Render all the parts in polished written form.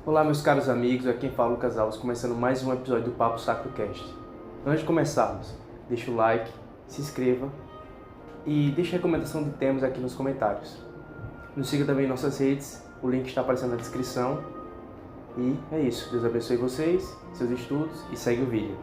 Olá, meus caros amigos, aqui quem fala é Lucas Alves, começando mais um episódio do Papo Sacro Cast. Antes de começarmos, deixa o like, se inscreva e deixe a recomendação de temas aqui nos comentários. Nos siga também em nossas redes, o link está aparecendo na descrição. E é isso, Deus abençoe vocês, seus estudos e segue o vídeo.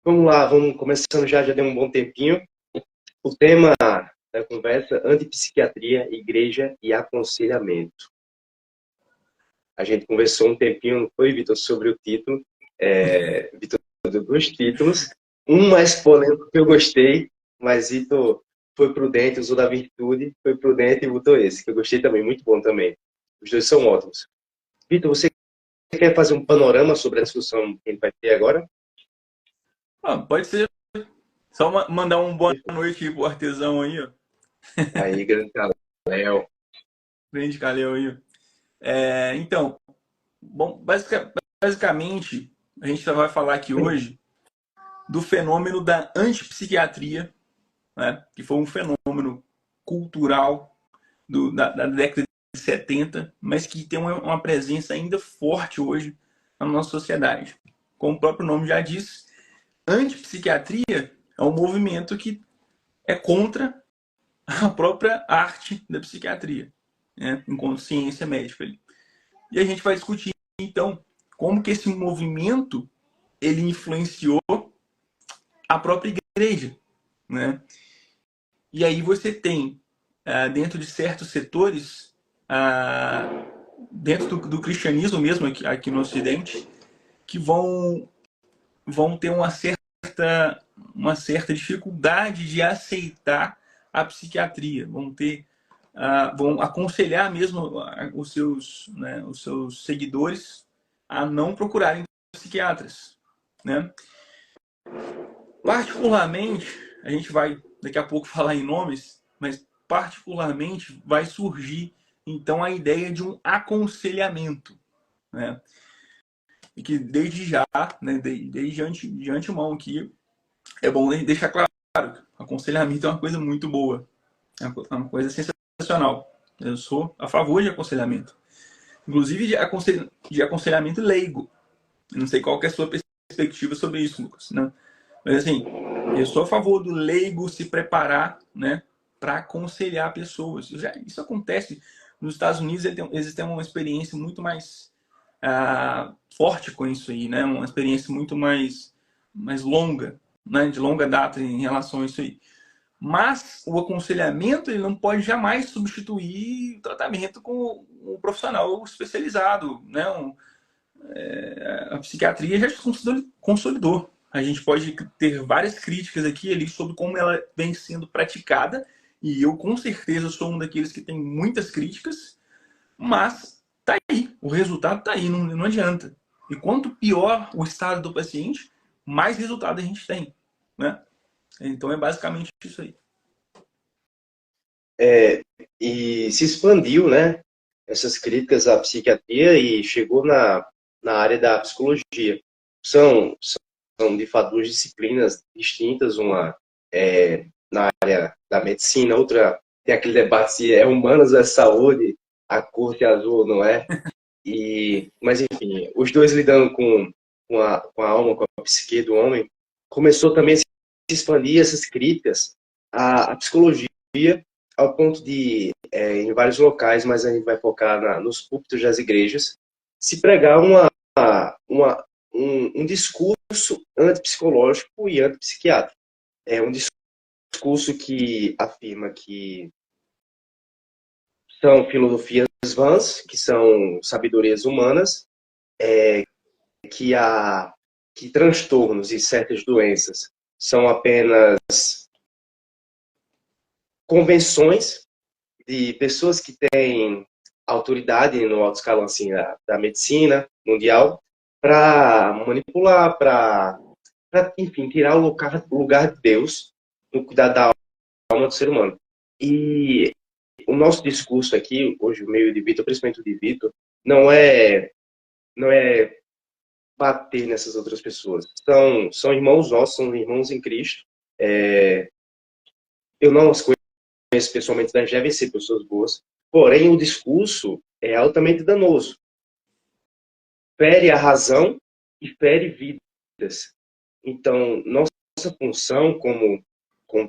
Vamos lá, vamos começando já deu um bom tempinho. O tema da conversa, antipsiquiatria, igreja e aconselhamento. A gente conversou um tempinho, não foi, Vitor, sobre o título. Vitor deu dois títulos. Um mais polêmico que eu gostei, mas Vitor foi prudente, usou da virtude, foi prudente e botou esse, que eu gostei também, muito bom também. Os dois são ótimos. Vitor, você quer fazer um panorama sobre a discussão que a gente vai ter agora? Pode ser. Só mandar uma boa noite aí pro artesão aí, ó. Aí, grande Léo. Grande Calil aí. Então, bom, basicamente, a gente vai falar aqui hoje do fenômeno da antipsiquiatria, né? Que foi um fenômeno cultural da década de 70, mas que tem uma presença ainda forte hoje na nossa sociedade. Como o próprio nome já diz, antipsiquiatria é um movimento que é contra a própria arte da psiquiatria, né? Enquanto ciência médica. E a gente vai discutir, então, como que esse movimento ele influenciou a própria igreja, né? E aí você tem, dentro de certos setores, dentro do cristianismo mesmo, aqui no Ocidente, que vão ter uma certa dificuldade de aceitar a psiquiatria, vão aconselhar mesmo os seus seguidores a não procurarem psiquiatras, né? Particularmente, a gente vai daqui a pouco falar em nomes, mas particularmente vai surgir então a ideia de um aconselhamento, né? E que desde já, né, de antemão aqui, é bom deixar claro, aconselhamento é uma coisa muito boa, é uma coisa sensacional. Eu sou a favor de aconselhamento, inclusive de aconselhamento leigo. Eu não sei qual que é a sua perspectiva sobre isso, Lucas, né? Mas assim, eu sou a favor do leigo se preparar, né, para aconselhar pessoas. Isso acontece nos Estados Unidos, eles têm uma experiência muito mais forte com isso aí, né? Uma experiência muito mais longa, né? De longa data em relação a isso aí. Mas o aconselhamento ele não pode jamais substituir o tratamento com um profissional especializado, né? A psiquiatria já se consolidou. A gente pode ter várias críticas aqui ali sobre como ela vem sendo praticada, e eu com certeza sou um daqueles que tem muitas críticas, mas tá aí, o resultado tá aí, não adianta. E quanto pior o estado do paciente, mais resultado a gente tem, né? Então é basicamente isso aí. E se expandiu, né, essas críticas à psiquiatria e chegou na área da psicologia. São de fato duas disciplinas distintas, uma na área da medicina, outra tem aquele debate se é humanas ou é saúde, a cor azul não é. Mas enfim, os dois lidando com a alma, com a psique do homem, começou também a se expandir essas críticas à psicologia, ao ponto de, em vários locais, mas a gente vai focar nos púlpitos das igrejas, se pregar um discurso antipsicológico e antipsiquiátrico. É um discurso que afirma que são filosofias vãs, que são sabedorias humanas, que transtornos e certas doenças são apenas convenções de pessoas que têm autoridade no alto escalão assim, da medicina mundial para manipular, para enfim, tirar o lugar de Deus no cuidar da alma do ser humano. E o nosso discurso aqui, hoje, o meio de Vitor, principalmente o de Vitor, não é não é bater nessas outras pessoas. São irmãos nossos, são irmãos em Cristo. Eu não as conheço pessoalmente, mas devem ser pessoas boas. Porém, o discurso é altamente danoso. Fere a razão e fere vidas. Então, nossa função como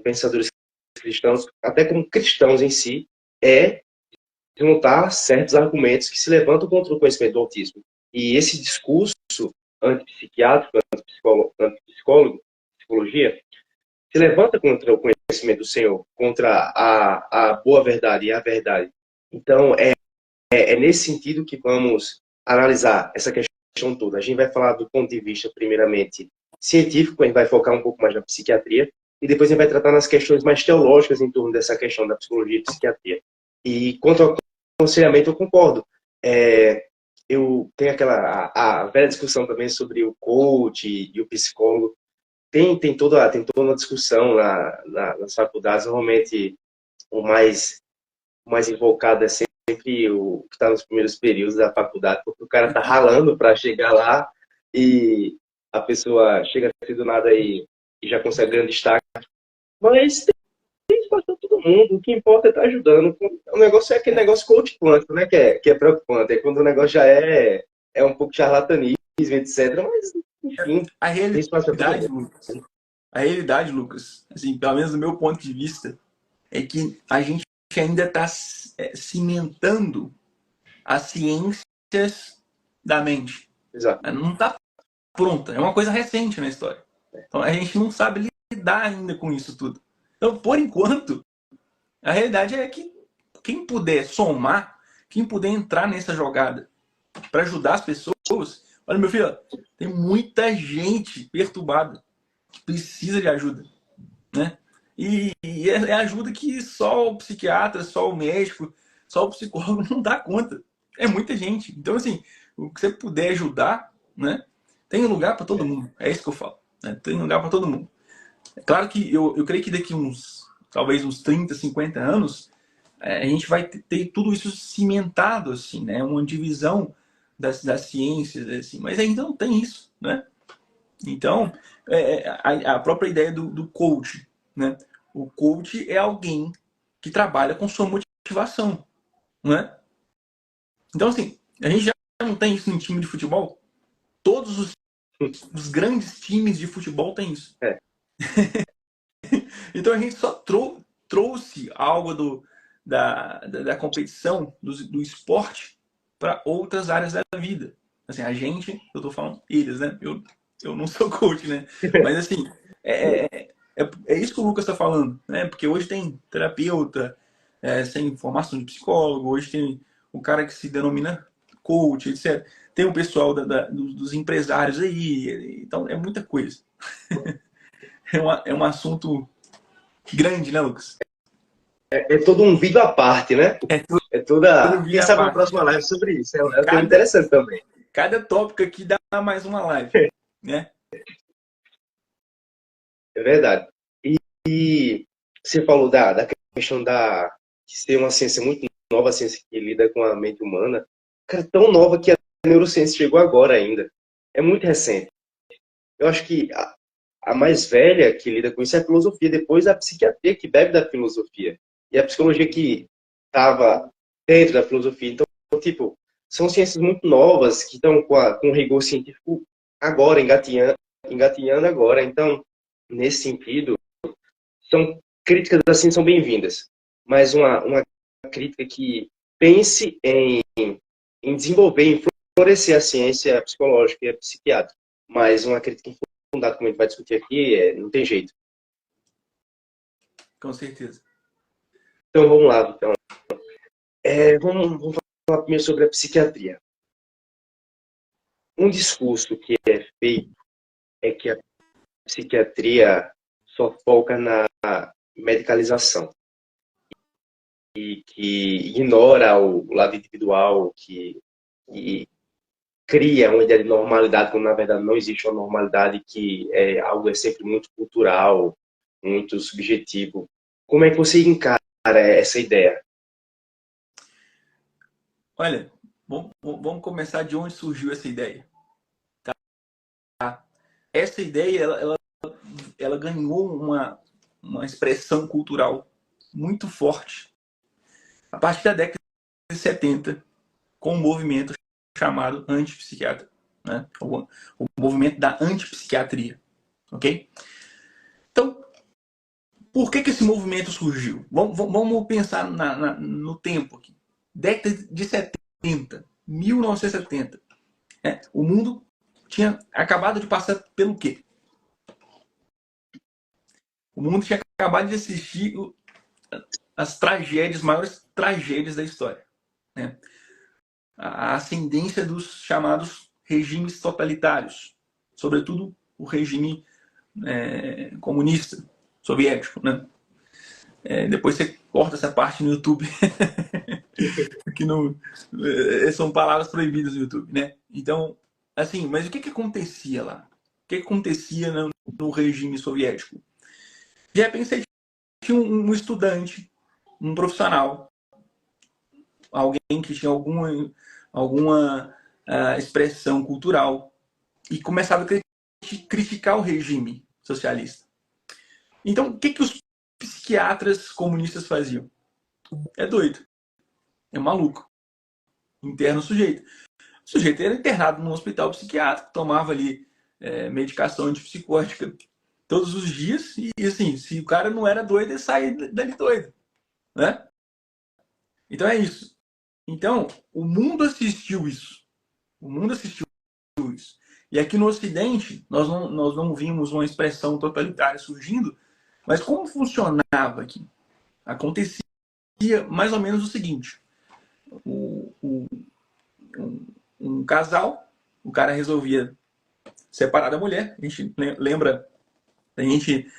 pensadores cristãos, até como cristãos em si, é juntar certos argumentos que se levantam contra o conhecimento do autismo. E esse discurso antipsiquiátrico, psicologia, se levanta contra o conhecimento do Senhor, contra a boa verdade e a verdade. Então, é nesse sentido que vamos analisar essa questão toda. A gente vai falar do ponto de vista, primeiramente, científico, a gente vai focar um pouco mais na psiquiatria, e depois a gente vai tratar nas questões mais teológicas em torno dessa questão da psicologia e psiquiatria. E quanto ao aconselhamento, eu concordo. Eu tenho a velha discussão também sobre o coach e o psicólogo. Tem toda uma discussão nas faculdades. Normalmente, o mais invocado é sempre o que está nos primeiros períodos da faculdade, porque o cara está ralando para chegar lá e a pessoa chega assim do nada e já consegue grande destaque. Mas tem espaço para todo mundo. O que importa é estar ajudando. O negócio é aquele negócio coach quântico, né? Que é preocupante. É quando o negócio já é um pouco charlatanismo, etc. Mas, enfim, A tem espaço para todo realidade, mundo. Lucas, a realidade, Lucas, assim, pelo menos do meu ponto de vista, é que a gente ainda está cimentando as ciências da mente. Exato. Não está pronta. É uma coisa recente na história. Então a gente não sabe lidar ainda com isso tudo. Então, por enquanto, a realidade é que quem puder somar, quem puder entrar nessa jogada para ajudar as pessoas, olha, meu filho, tem muita gente perturbada que precisa de ajuda, né? E é ajuda que só o psiquiatra, só o médico, só o psicólogo não dá conta. É muita gente. Então, assim, o que você puder ajudar, né? Tem lugar para todo mundo. É isso que eu falo. Né? Tem lugar para todo mundo. É claro que eu creio que daqui talvez uns 30, 50 anos, a gente vai ter tudo isso cimentado, assim, né? Uma divisão das ciências, assim. Mas ainda não tem isso, né? Então, a própria ideia do coach, né? O coach é alguém que trabalha com sua motivação, né? Então, assim, a gente já não tem isso em time de futebol. Todos os grandes times de futebol têm isso. É. Então, a gente só trouxe algo da competição, do esporte, para outras áreas da vida. Assim, a gente, eu tô falando eles, né? Eu não sou coach, né? Mas, assim, é isso que o Lucas está falando, né? Porque hoje tem terapeuta, sem formação de psicólogo, hoje tem o cara que se denomina coach, etc. Tem o pessoal dos empresários aí, então é muita coisa. É um assunto grande, né, Lucas? É todo um vídeo à parte, né? É Toda. todo Quem dia a sabe uma parte. próxima live sobre isso. É um tema interessante também. Cada tópico aqui dá mais uma live, né? É verdade. E você falou da questão de ser uma ciência muito nova, a ciência que lida com a mente humana. Cara, tão nova que a neurociência chegou agora ainda. É muito recente. Eu acho que a mais velha que lida com isso é a filosofia, depois a psiquiatria, que bebe da filosofia. E a psicologia que estava dentro da filosofia. Então, tipo, são ciências muito novas que estão com rigor científico agora, engatinhando agora. Então, nesse sentido, são críticas assim são bem-vindas, mas uma crítica que pense em desenvolver, em florescer a ciência psicológica e a psiquiátrica, mas uma crítica infundada, como a gente vai discutir aqui, não tem jeito. Com certeza. Então vamos lá, então. Vamos falar primeiro sobre a psiquiatria. Um discurso que é feito é que a psiquiatria só foca na medicalização e que ignora o lado individual, que cria uma ideia de normalidade, quando na verdade não existe uma normalidade, que algo é sempre muito cultural, muito subjetivo. Como é que você encara essa ideia? Olha, Vamos começar de onde surgiu essa ideia. Tá? Essa ideia ela ganhou uma expressão cultural muito forte a partir da década de 70, com um movimento chamado antipsiquiatra, né? O movimento da antipsiquiatria. Ok? Então, por que esse movimento surgiu? Vamos pensar no tempo aqui. Década de 70, 1970. Né? O mundo tinha acabado de passar pelo quê? O mundo tinha acabado de assistir as maiores tragédias da história. Né? A ascendência dos chamados regimes totalitários, sobretudo o regime comunista, soviético. Né? Depois você corta essa parte no YouTube. Porque são palavras proibidas no YouTube, né? Então, assim, mas o que acontecia lá? O que acontecia no regime soviético? De repente você tinha um estudante, um profissional, alguém que tinha alguma expressão cultural e começava a criticar o regime socialista. Então, o que os psiquiatras comunistas faziam? É doido. É maluco. Interna o sujeito. O sujeito era internado num hospital psiquiátrico, tomava ali medicação antipsicótica todos os dias e, assim, se o cara não era doido, ele saía dali doido. Né? Então é isso. Então, o mundo assistiu isso. O mundo assistiu isso. E aqui no Ocidente, nós não vimos uma expressão totalitária surgindo, mas como funcionava aqui? Acontecia mais ou menos o seguinte. Um casal, o cara resolvia separar da mulher. A gente lembra, a gente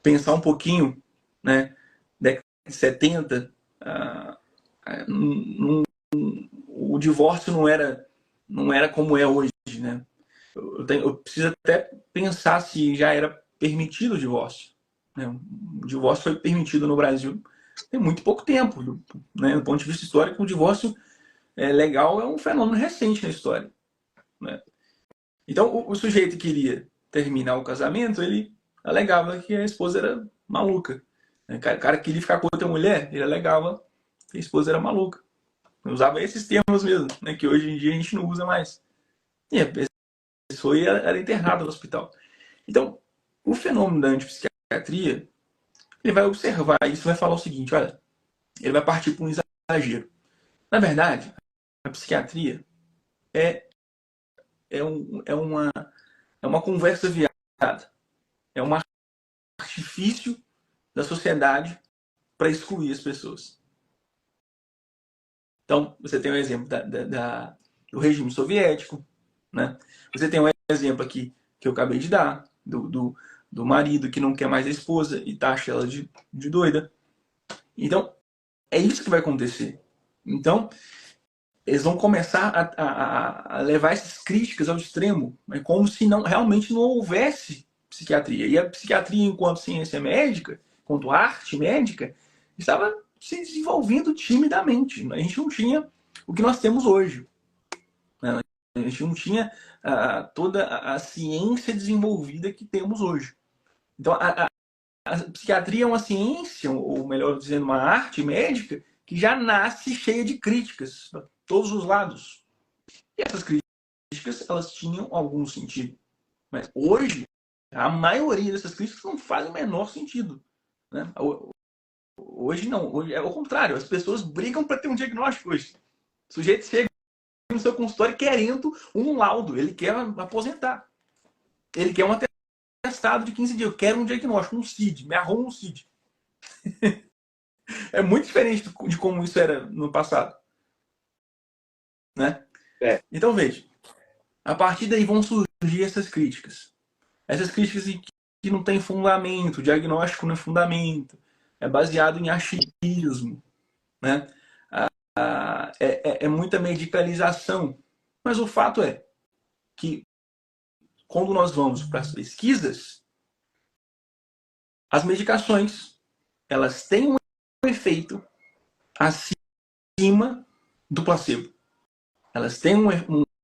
pensar um pouquinho, né, década de 70, o divórcio não era como é hoje, né? Eu preciso até pensar se já era permitido o divórcio. Né? O divórcio foi permitido no Brasil tem muito pouco tempo. Né? Do ponto de vista histórico, o divórcio legal é um fenômeno recente na história. Né? Então, o sujeito queria terminar o casamento, ele alegava que a esposa era maluca. O cara queria ficar com outra mulher, ele alegava que a esposa era maluca. Eu usava esses termos mesmo, né, que hoje em dia a gente não usa mais. E a pessoa era internada no hospital. Então, o fenômeno da antipsiquiatria, ele vai observar isso e vai falar o seguinte, olha, ele vai partir para um exagero. Na verdade, a psiquiatria é uma conversa viada. É um artifício da sociedade para excluir as pessoas. Então, você tem um exemplo do regime soviético, né? Você tem um exemplo aqui que eu acabei de dar, do marido que não quer mais a esposa e taxa ela de doida. Então, é isso que vai acontecer. Então, eles vão começar a levar essas críticas ao extremo, né? Como se realmente não houvesse psiquiatria. E a psiquiatria, enquanto ciência médica, enquanto arte médica, estava se desenvolvendo timidamente. A gente não tinha o que nós temos hoje. Né? A gente não tinha toda a ciência desenvolvida que temos hoje. Então, a psiquiatria é uma ciência, ou melhor dizendo, uma arte médica, que já nasce cheia de críticas para todos os lados. E essas críticas, elas tinham algum sentido. Mas hoje, a maioria dessas críticas não faz o menor sentido. Né? Hoje não, hoje é o contrário. As pessoas brigam para ter um diagnóstico hoje. O sujeito chega no seu consultório querendo um laudo, ele quer aposentar. Ele quer um atestado de 15 dias, eu quero um diagnóstico, um CID, me arruma um CID. É muito diferente de como isso era no passado. Né? Então veja, a partir daí vão surgir essas críticas. Essas críticas que não têm fundamento, o diagnóstico não é fundamento, é baseado em achismo, né? É muita medicalização. Mas o fato é que quando nós vamos para as pesquisas, as medicações elas têm um efeito acima do placebo. Elas têm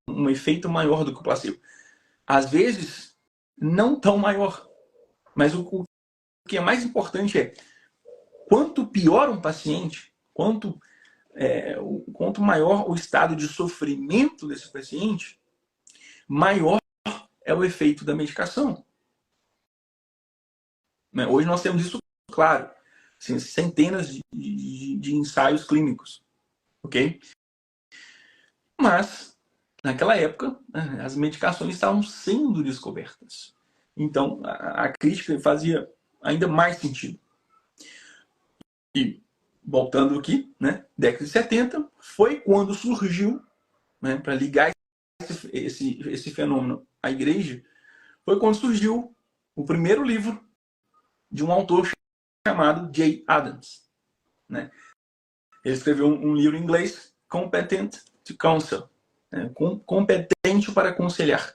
um efeito maior do que o placebo. Às vezes, não tão maior. Mas o que é mais importante é, quanto pior um paciente, quanto maior o estado de sofrimento desse paciente, maior é o efeito da medicação. Hoje nós temos isso claro. Assim, centenas de ensaios clínicos. Ok? Mas, naquela época, as medicações estavam sendo descobertas. Então, a crítica fazia ainda mais sentido. E, voltando aqui, né, década de 70, foi quando surgiu, né, para ligar esse fenômeno à igreja, foi quando surgiu o primeiro livro de um autor chamado Jay Adams. Né? Ele escreveu um livro em inglês, Competent to Counsel, né? Competente para aconselhar.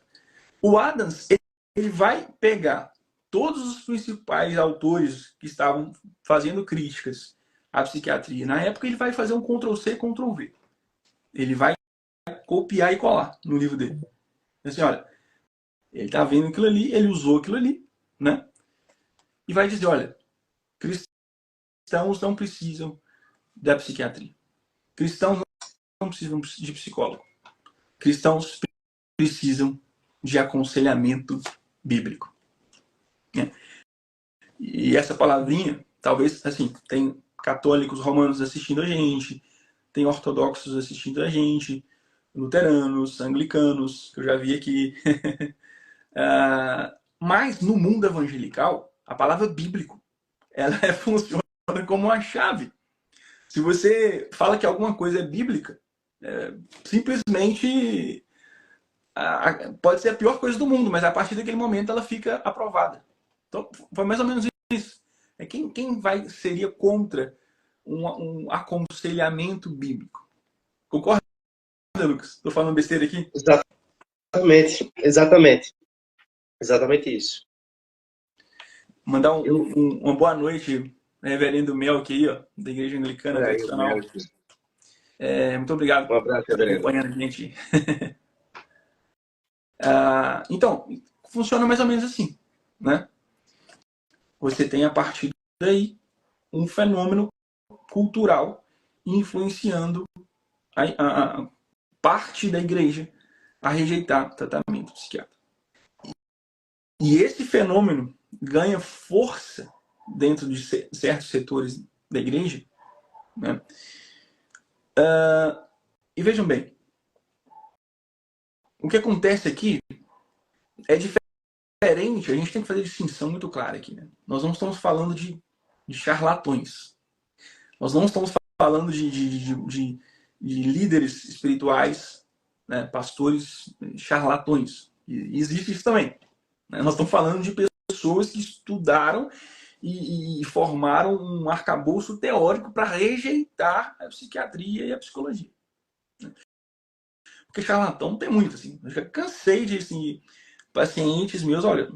O Adams, ele vai pegar todos os principais autores que estavam fazendo críticas à psiquiatria. Na época, ele vai fazer um Ctrl-C, Ctrl-V. Ele vai copiar e colar no livro dele. Assim, olha, ele está vendo aquilo ali, ele usou aquilo ali, né? E vai dizer, olha, cristãos não precisam da psiquiatria. Cristãos não precisam de psicólogo. Cristãos precisam de aconselhamento bíblico. Né? E essa palavrinha, talvez, assim, tem católicos romanos assistindo a gente, tem ortodoxos assistindo a gente, luteranos, anglicanos, que eu já vi aqui. Mas no mundo evangelical, a palavra bíblico, ela funciona como uma chave. Se você fala que alguma coisa é bíblica, simplesmente pode ser a pior coisa do mundo, mas a partir daquele momento ela fica aprovada. Então, foi mais ou menos isso. Quem seria contra um aconselhamento bíblico? Concorda, Lucas? Estou falando besteira aqui? Exatamente isso. Mandar uma boa noite, reverendo Melk aí, ó, da Igreja Anglicana Tradicional. Muito obrigado por estar acompanhando a gente. Então, funciona mais ou menos assim, né? Você tem a partir daí um fenômeno cultural influenciando a parte da igreja a rejeitar tratamento psiquiátrico. E esse fenômeno ganha força dentro de certos setores da igreja, né? E vejam bem, o que acontece aqui é diferente, a gente tem que fazer distinção muito clara aqui. Né? Nós não estamos falando de charlatões. Nós não estamos falando de líderes espirituais, né? Pastores charlatões. E existe isso também. Né? Nós estamos falando de pessoas que estudaram e formaram um arcabouço teórico para rejeitar a psiquiatria e a psicologia. Porque charlatão tem muito, assim. Eu já cansei de, assim, pacientes meus, olha,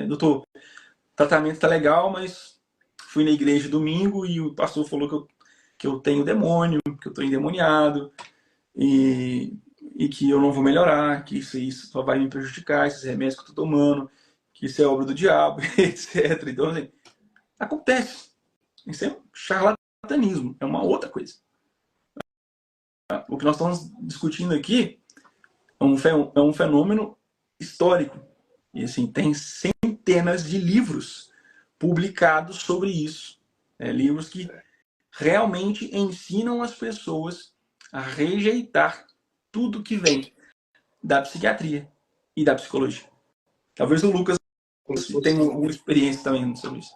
doutor, o tratamento tá legal, mas fui na igreja domingo e o pastor falou que eu tenho demônio, que eu tô endemoniado e que eu não vou melhorar, que isso só vai me prejudicar, esses remédios que eu tô tomando, que isso é obra do diabo, etc. Então, assim, acontece. Isso é um charlatanismo, é uma outra coisa. O que nós estamos discutindo aqui é um fenômeno histórico. E assim, tem centenas de livros publicados sobre isso. Livros que realmente ensinam as pessoas a rejeitar tudo que vem da psiquiatria e da psicologia. Talvez o Lucas tenha alguma experiência também sobre isso.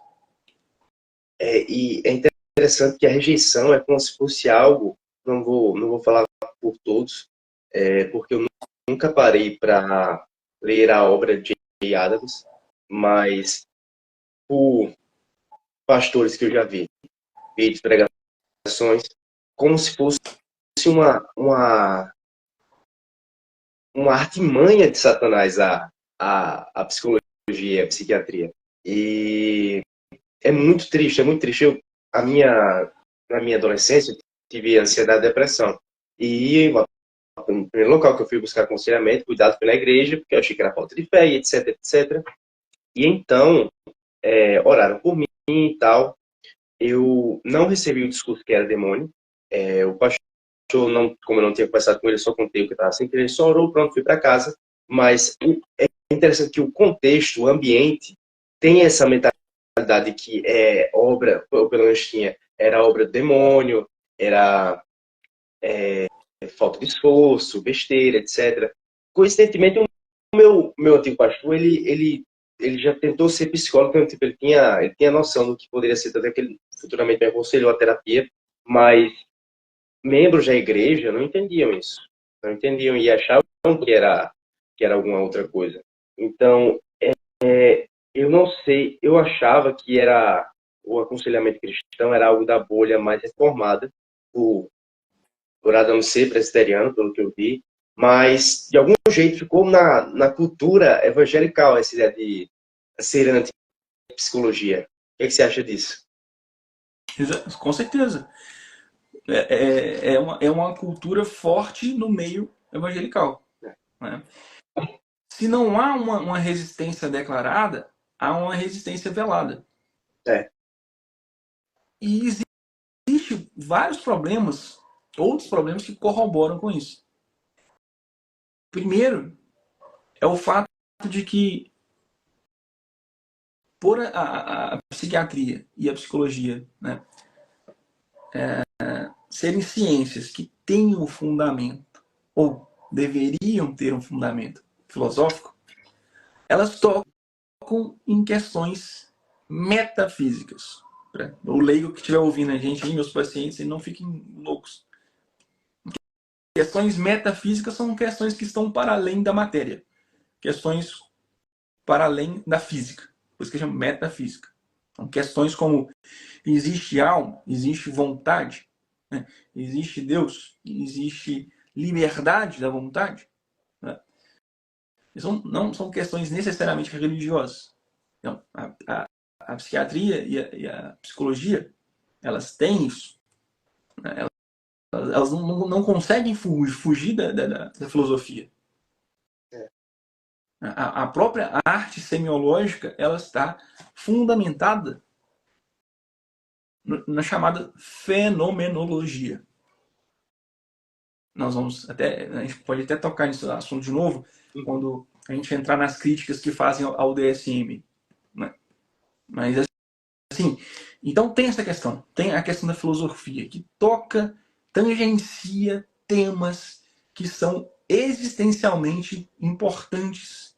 E é interessante que a rejeição é como se fosse algo, não vou falar por todos, porque eu nunca parei para ler a obra de Jay Adams, mas por pastores que eu já vi, vídeos, pregações, como se fosse uma artimanha de Satanás a psicologia e a psiquiatria. E é muito triste, é muito triste. Na minha adolescência, eu tive ansiedade e depressão. E a no primeiro local que eu fui buscar aconselhamento, cuidado pela igreja, porque eu achei que era falta de fé, e etc, etc. E então, oraram por mim e tal. Eu não recebi o discurso que era demônio. O pastor, não, como eu não tinha conversado com ele, só contei o que estava sem querer, só orou, pronto, fui para casa. Mas é interessante que o contexto, o ambiente, tem essa mentalidade que é obra, ou pelo menos tinha, era obra do demônio, era falta de esforço, besteira, etc. Coincidentemente, o meu antigo pastor, ele já tentou ser psicólogo, então, tipo, ele tinha noção do que poderia ser, tanto é que ele futuramente me aconselhou a terapia, mas membros da igreja não entendiam isso. Não entendiam e achavam que era alguma outra coisa. Então, eu não sei, eu achava que era o aconselhamento cristão era algo da bolha mais reformada, por Adão ser presbiteriano, pelo que eu vi, mas de algum jeito ficou na cultura evangelical essa ideia de ser anti-psicologia. O que você acha disso? Com certeza. É uma cultura forte no meio evangelical. Né? Se não há uma resistência declarada, há uma resistência velada. É. E existe vários problemas, outros problemas que corroboram com isso. Primeiro, é o fato de que por a psiquiatria e a psicologia, né, serem ciências que têm um fundamento, ou deveriam ter um fundamento filosófico, elas tocam em questões metafísicas. O leigo que estiver ouvindo a gente, meus pacientes, não fiquem loucos. Questões metafísicas são questões que estão para além da matéria. Questões para além da física. Por isso que chama metafísica. São questões como: existe alma, existe vontade, né? Existe Deus, existe liberdade da vontade. Né? Não são questões necessariamente religiosas. Então, a psiquiatria e a psicologia, elas têm isso. Né? Elas não conseguem fugir da filosofia. A própria arte semiológica, ela está fundamentada na chamada fenomenologia. A gente pode até tocar nesse assunto de novo quando a gente entrar nas críticas que fazem ao DSM. Né? Mas assim, então tem essa questão, tem a questão da filosofia que tangencia temas que são existencialmente importantes,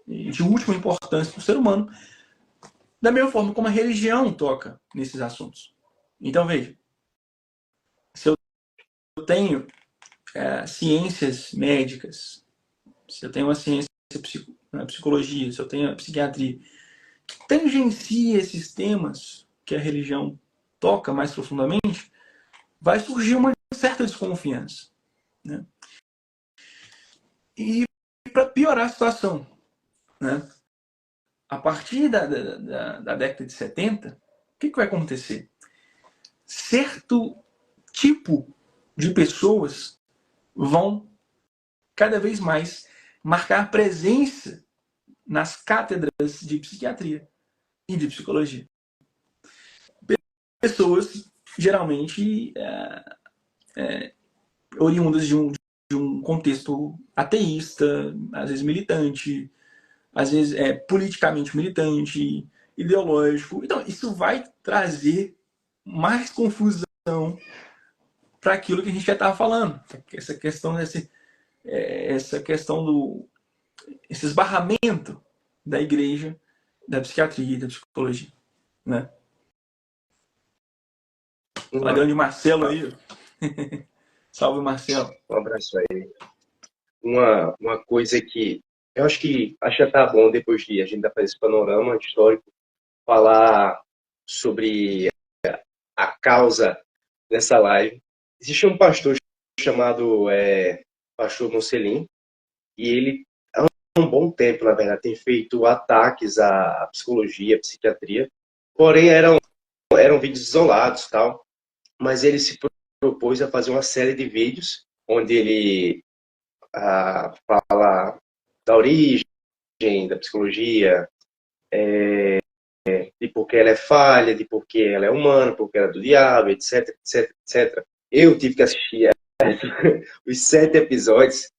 de última importância para o ser humano, da mesma forma como a religião toca nesses assuntos. Então veja, se eu tenho ciências médicas, se eu tenho uma ciência na psicologia, se eu tenho a psiquiatria, que tangencia esses temas que a religião toca mais profundamente, vai surgir uma certa desconfiança. Né? E para piorar a situação, né? A partir da década de 70, o que vai acontecer? Certo tipo de pessoas vão cada vez mais marcar presença nas cátedras de psiquiatria e de psicologia. Pessoas geralmente oriundas de um contexto ateísta, às vezes militante, às vezes politicamente militante, ideológico. Então, isso vai trazer mais confusão para aquilo que a gente já estava falando. Essa questão esse esbarramento da igreja, da psiquiatria e da psicologia. Né? Fala grande Marcelo aí. Salve, Marcelo. Um abraço aí. Uma coisa que eu acho que tá bom, depois de a gente dar esse panorama histórico, falar sobre a causa dessa live. Existe um pastor chamado Pastor Mocelin, e ele há um bom tempo, na verdade, tem feito ataques à psicologia, à psiquiatria, porém eram vídeos isolados, tal, mas ele se propôs a fazer uma série de vídeos onde ele fala da origem da psicologia, de por que ela é falha, de por que ela é humana, por que ela é do diabo, etc, etc, etc. Eu tive que assistir os 7 episódios,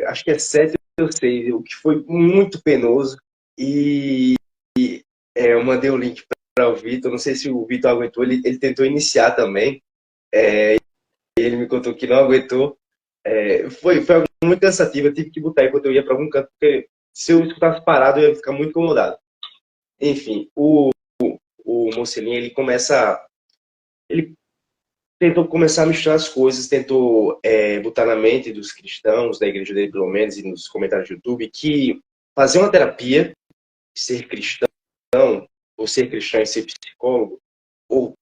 acho que é 7 ou 6, o que foi muito penoso. E eu mandei o link para o Vitor, não sei se o Vitor aguentou, ele tentou iniciar também, ele me contou que não aguentou. Foi algo muito cansativo, eu tive que botar enquanto eu ia para algum canto, porque se eu escutasse parado eu ia ficar muito incomodado. Enfim, o Mocelin, ele tentou começar a misturar as coisas, tentou botar na mente dos cristãos, da igreja dele pelo menos, e nos comentários do YouTube, que fazer uma terapia, ser cristão, ou ser cristão e ser psicólogo, ou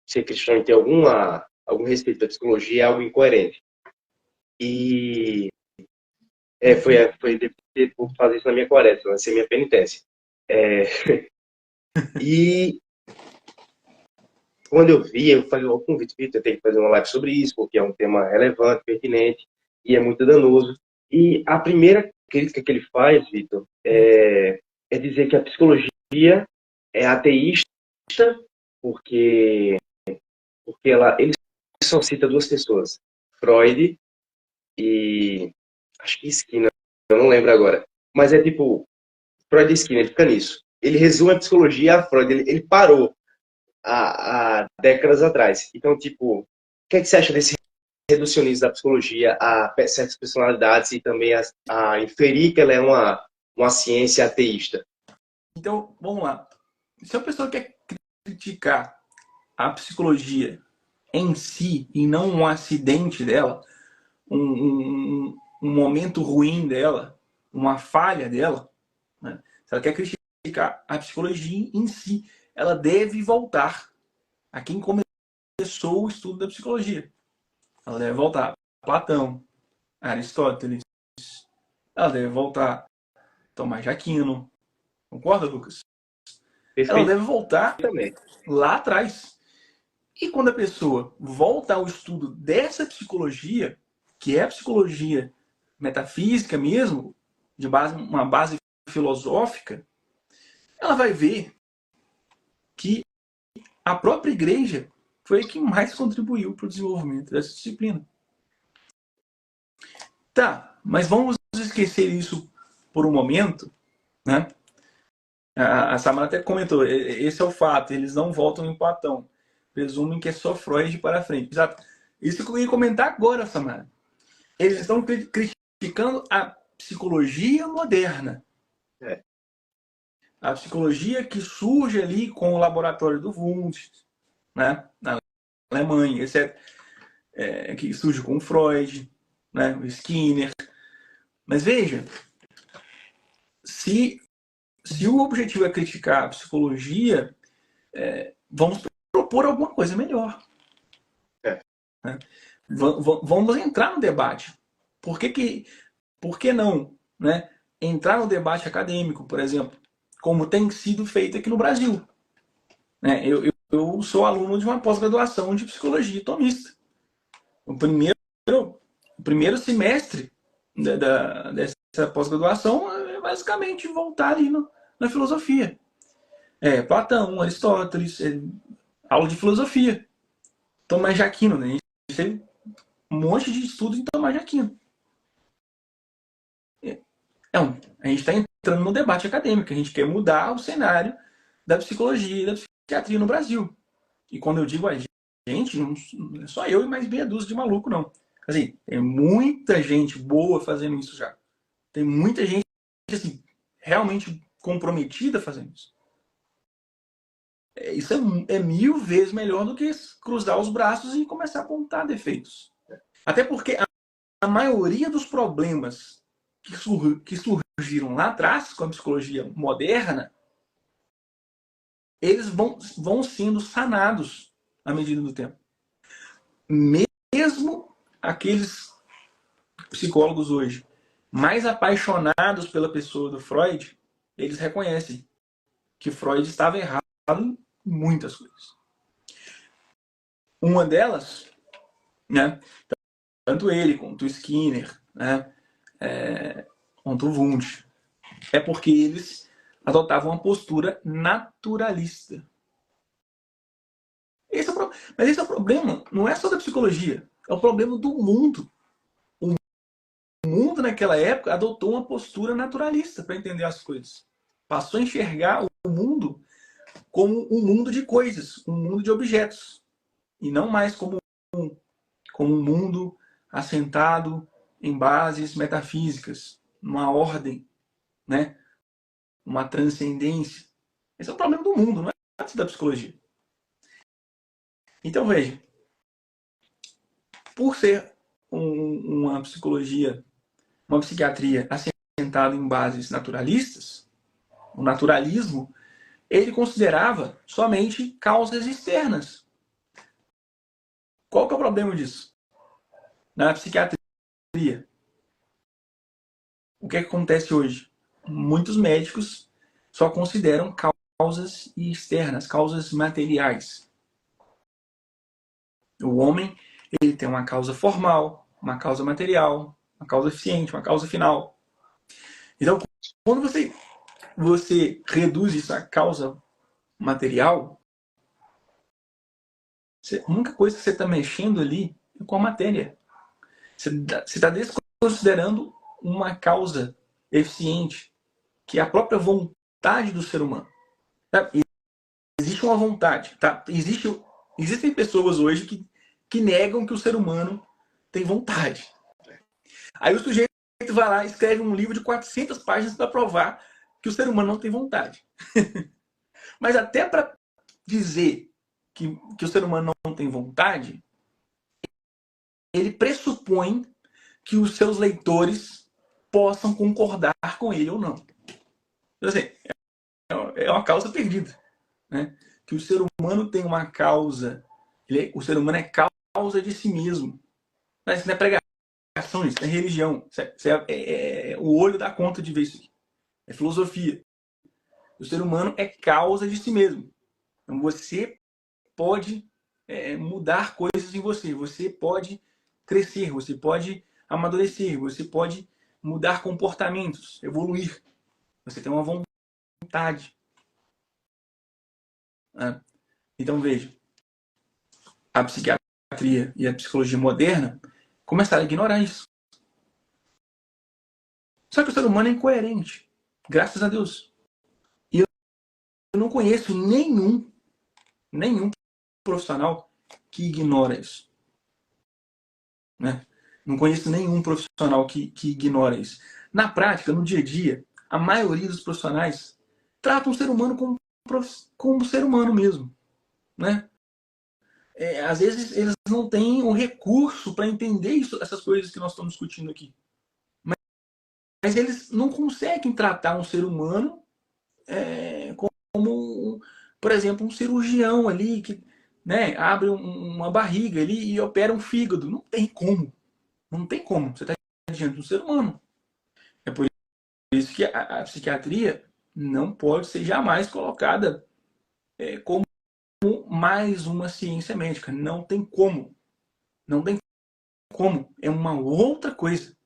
ser cristão e ter algum respeito da psicologia é algo incoerente. E foi por fazer isso na minha quaresma, vai ser minha penitência. E quando eu vi, eu falei logo com o Vitor, eu tenho que fazer uma live sobre isso, porque é um tema relevante, pertinente, e é muito danoso. E a primeira crítica que ele faz, Vitor, é dizer que a psicologia é ateísta, porque ele só cita 2 pessoas, Freud e acho que Skinner, eu não lembro agora. Mas é tipo, Freud e Skinner, ele fica nisso. Ele resume a psicologia a Freud, ele parou há décadas atrás. Então, tipo, o que você acha desse reducionismo da psicologia a certas personalidades e também a inferir que ela é uma ciência ateísta? Então, vamos lá. Se a pessoa quer criticar a psicologia em si e não um acidente dela, um momento ruim dela, uma falha dela, né? Se ela quer criticar a psicologia em si, ela deve voltar a quem começou o estudo da psicologia. Ela deve voltar a Platão, a Aristóteles, ela deve voltar a Tomás de Aquino. Concorda, Lucas? Ela deve voltar lá atrás. E quando a pessoa volta ao estudo dessa psicologia, que é a psicologia metafísica mesmo, de uma base filosófica, ela vai ver que a própria igreja foi a que mais contribuiu para o desenvolvimento dessa disciplina. Tá, mas vamos esquecer isso por um momento, né? A Samara até comentou, esse é o fato, eles não voltam em Platão. Presumem que é só Freud para frente. Exato. Isso que eu ia comentar agora, Samara. Eles estão criticando a psicologia moderna. A psicologia que surge ali com o laboratório do Wundt, né? Na Alemanha, etc. Que surge com o Freud, né? O Skinner. Mas veja, se o objetivo é criticar a psicologia, vamos propor alguma coisa melhor. Né? Vamos entrar no debate. Por que não, né? Entrar no debate acadêmico, por exemplo, como tem sido feito aqui no Brasil. Né? Eu sou aluno de uma pós-graduação de psicologia tomista. O primeiro semestre dessa pós-graduação é basicamente voltar ali na filosofia. Platão, Aristóteles, aula de filosofia. Tomás de Aquino, né? A gente teve um monte de estudos em Tomás de Aquino. A gente está entrando no debate acadêmico, a gente quer mudar o cenário da psicologia e da psiquiatria no Brasil. E quando eu digo a gente, não é só eu e mais meia dúzia de maluco, não. Assim, tem muita gente boa fazendo isso já. Tem muita gente assim, realmente comprometida fazendo isso. Isso é 1000 vezes melhor do que cruzar os braços e começar a apontar defeitos. Até porque a maioria dos problemas que surgiram lá atrás com a psicologia moderna, eles vão sendo sanados à medida do tempo. Mesmo aqueles psicólogos hoje mais apaixonados pela pessoa do Freud, eles reconhecem que Freud estava errado em muitas coisas. Uma delas, né, tanto ele quanto o Skinner, né? Onto Wundt. É porque eles adotavam uma postura naturalista. Mas esse é o problema, não é só da psicologia, é o problema do mundo. O mundo, naquela época, adotou uma postura naturalista para entender as coisas. Passou a enxergar o mundo como um mundo de coisas, um mundo de objetos, e não mais como um mundo assentado em bases metafísicas, numa ordem, né? Uma transcendência. Esse é o problema do mundo, não é da psicologia. Então, veja, por ser uma psicologia, uma psiquiatria assentada em bases naturalistas, o naturalismo, ele considerava somente causas externas. Qual que é o problema disso? Na psiquiatria, o que acontece hoje? Muitos médicos só consideram causas externas, causas materiais. O homem, ele tem uma causa formal, uma causa material, uma causa eficiente, uma causa final. Então, quando você reduz isso à causa material, a única coisa que você está mexendo ali é com a matéria. Você está desconsiderando uma causa eficiente, que é a própria vontade do ser humano. Existe uma vontade. Tá? Existem pessoas hoje que negam que o ser humano tem vontade. Aí o sujeito vai lá e escreve um livro de 400 páginas para provar que o ser humano não tem vontade. Mas até para dizer que o ser humano não tem vontade, ele pressupõe que os seus leitores possam concordar com ele ou não. Então, assim, é uma causa perdida. Né? Que o ser humano tem uma causa, o ser humano é causa de si mesmo. Isso não é pregação, isso é religião. O olho dá conta de ver isso aqui. É filosofia. O ser humano é causa de si mesmo. Então você pode mudar coisas em você. Você pode crescer, você pode amadurecer, você pode mudar comportamentos, evoluir. Você tem uma vontade. Então veja, a psiquiatria e a psicologia moderna começaram a ignorar isso. Só que o ser humano é incoerente, graças a Deus. E eu não conheço nenhum profissional que ignora isso. Né? Não conheço nenhum profissional que ignora isso. Na prática, no dia a dia, a maioria dos profissionais tratam o ser humano como ser humano mesmo. Né? Às vezes eles não têm o recurso para entender essas coisas que nós estamos discutindo aqui. Mas eles não conseguem tratar um ser humano como, por exemplo, um cirurgião ali que abre uma barriga ali e opera um fígado. Não tem como. Não tem como. Você está diante de um ser humano. É por isso que a psiquiatria não pode ser jamais colocada como mais uma ciência médica. Não tem como. Não tem como. É uma outra coisa.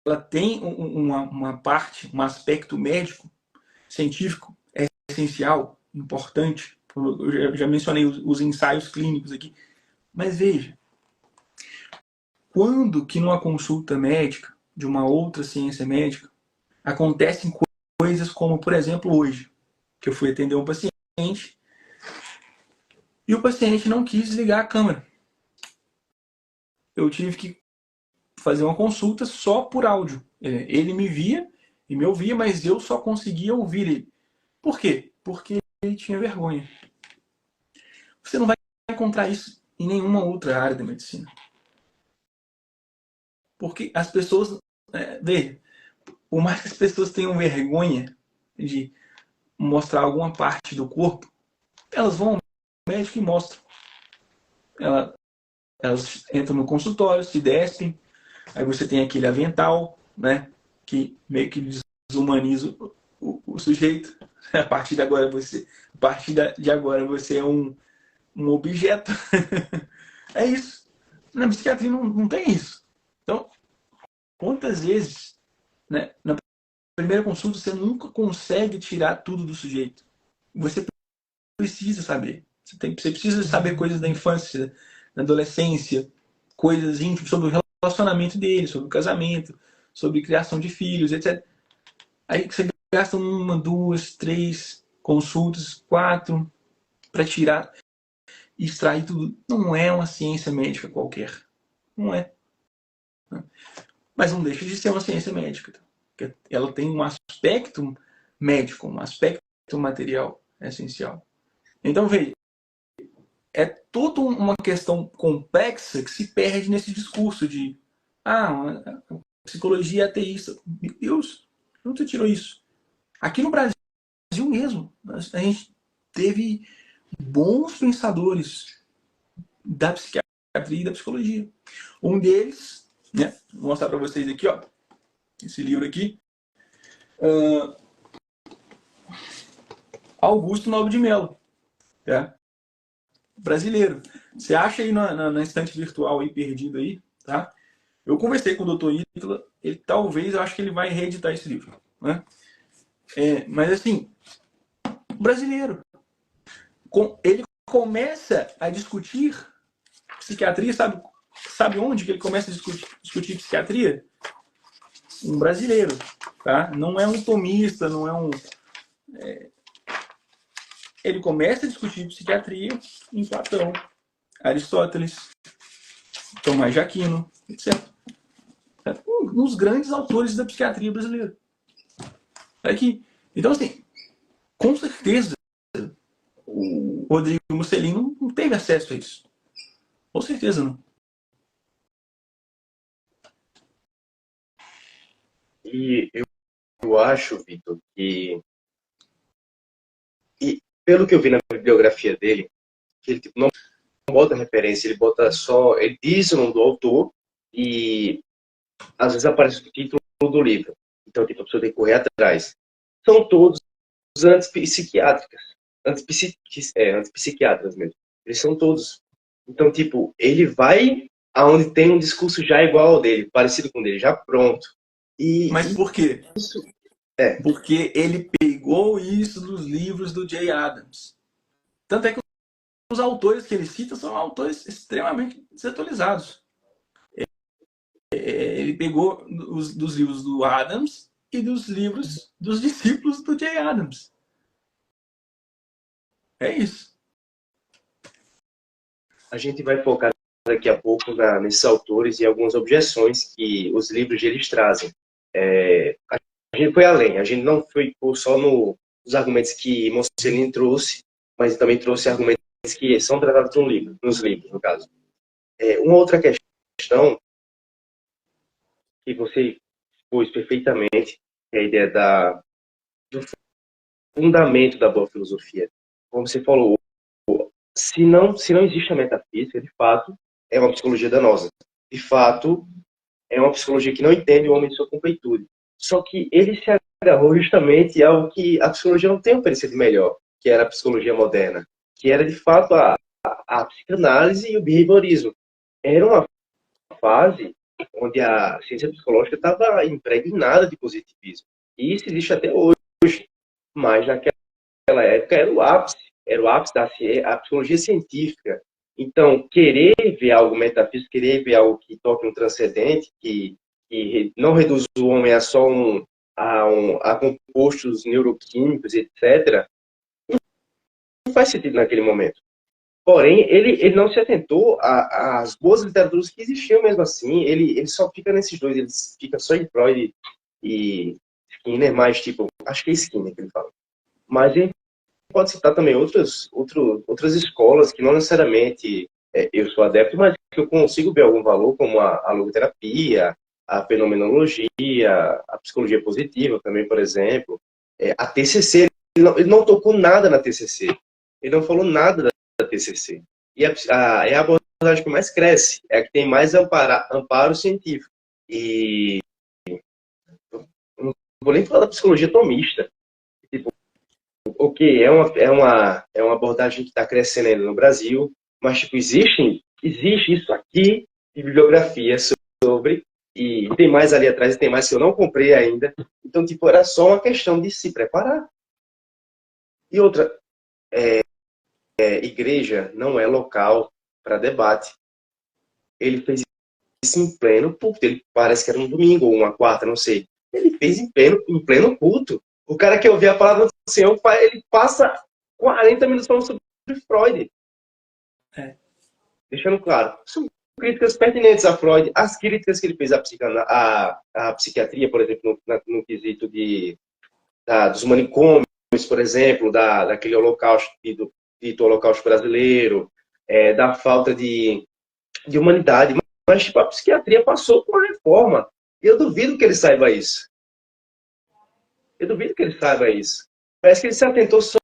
Ela tem uma parte, um aspecto médico, científico, essencial, importante. Eu já mencionei os ensaios clínicos aqui. Mas veja, quando que numa consulta médica, de uma outra ciência médica, acontecem coisas como, por exemplo, hoje, que eu fui atender um paciente e o paciente não quis ligar a câmera. Eu tive que fazer uma consulta só por áudio. Ele me via e me ouvia, mas eu só conseguia ouvir ele. Por quê? Porque ele tinha vergonha. Você não vai encontrar isso em nenhuma outra área da medicina. Porque as pessoas, veja, por mais que as pessoas tenham vergonha de mostrar alguma parte do corpo, elas vão ao médico e mostram. Elas entram no consultório, se despem, aí você tem aquele avental, né, que meio que desumaniza o sujeito. A partir de agora você é um objeto. É isso. Na psiquiatria não tem isso. Então, Quantas vezes, né, na primeira consulta você nunca consegue tirar tudo do sujeito? Você precisa saber. Você precisa saber coisas da infância, da adolescência, coisas íntimas sobre o relacionamento dele, sobre o casamento, sobre criação de filhos, etc. Aí você gasta uma, duas, três consultas, quatro, para tirar e extrair tudo. Não é uma ciência médica qualquer. Não é. Mas não deixa de ser uma ciência médica. Ela tem um aspecto médico, um aspecto material essencial. Então, veja, é toda uma questão complexa que se perde nesse discurso de a psicologia é ateísta. Meu Deus, onde você tirou isso? Aqui no Brasil mesmo, a gente teve bons pensadores da psiquiatria e da psicologia. Um deles, né, vou mostrar para vocês aqui, ó, esse livro aqui, Augusto Nobre de Mello, tá? Brasileiro. Você acha aí na estante virtual aí, perdido aí, tá? Eu conversei com o Dr. Ítala, ele talvez, eu acho que ele vai reeditar esse livro, né? Mas assim, brasileiro. Ele começa a discutir psiquiatria, sabe onde que ele começa a discutir psiquiatria? Um brasileiro, tá? Não é um tomista, não é um... Ele começa a discutir psiquiatria em Platão, Aristóteles, Tomás de Aquino, etc. Um dos grandes autores da psiquiatria brasileira. Aqui. Então, assim, com certeza, o Rodrigo Mussolini não teve acesso a isso. Com certeza não. E eu acho, Vitor, que... E pelo que eu vi na bibliografia dele, que ele tipo, não bota referência, ele bota só... Ele diz o nome do autor e às vezes aparece o título do livro. Então, tipo, a pessoa tem que correr atrás. São todos antipsiquiátricas. Antipsiquiatras mesmo. Eles são todos. Então, tipo, ele vai aonde tem um discurso já igual ao dele, parecido com o dele, já pronto. Mas por quê? Isso, Porque ele pegou isso dos livros do Jay Adams. Tanto é que os autores que ele cita são autores extremamente desatualizados. Ele pegou dos livros do Adams e dos livros dos discípulos do Jay Adams. É isso. a gente vai focar daqui a pouco nesses autores e algumas objeções que os livros deles trazem. A gente foi além, a gente não foi só nos argumentos que Mussolini trouxe, mas também trouxe argumentos que são tratados nos livros, no caso. Uma outra questão que você expôs perfeitamente é a ideia do fundamento da boa filosofia. Como você falou, se não existe a metafísica, de fato, é uma psicologia danosa. De fato, é uma psicologia que não entende o homem de sua completude. Só que ele se agarrou justamente ao que a psicologia não tem oferecido de melhor, que era a psicologia moderna, que era, de fato, a psicanálise e o behaviorismo. Era uma fase onde a ciência psicológica estava impregnada de positivismo. E isso existe até hoje. Mas naquela época era o ápice da a psicologia científica. Então, querer ver algo metafísico, querer ver algo que toque um transcendente, que não reduz o homem a só a compostos neuroquímicos, etc., não faz sentido naquele momento. Porém, ele não se atentou às boas literaturas que existiam mesmo assim. Ele só fica nesses dois, ele fica só em Freud e Skinner, mais tipo, acho que é Skinner que ele fala. Mas ele pode citar também outras escolas que não necessariamente eu sou adepto, mas que eu consigo ver algum valor, como a logoterapia, a fenomenologia, a psicologia positiva também, por exemplo. A TCC, ele não tocou nada na TCC. Ele não falou nada da TCC. E é a abordagem que mais cresce, é a que tem mais amparo científico. E não vou nem falar da psicologia tomista. Tipo, ok, é uma abordagem que está crescendo ainda no Brasil, mas tipo, existe isso aqui de bibliografia sobre, e tem mais ali atrás, e tem mais que eu não comprei ainda. Então, tipo, era só uma questão de se preparar. E outra, igreja não é local para debate. Ele fez isso em pleno culto. Ele parece que era um domingo ou uma quarta, não sei. Ele fez em pleno culto. O cara que ouvia a palavra do Senhor, ele passa 40 minutos falando sobre Freud. Deixando claro. São críticas pertinentes a Freud. As críticas que ele fez à psiquiatria, por exemplo, no quesito dos manicômios, por exemplo, daquele holocausto, dito holocausto brasileiro, da falta de humanidade. Mas tipo, a psiquiatria passou por uma reforma. E eu duvido que ele saiba isso. Eu duvido que ele saiba isso. Parece que ele se atentou só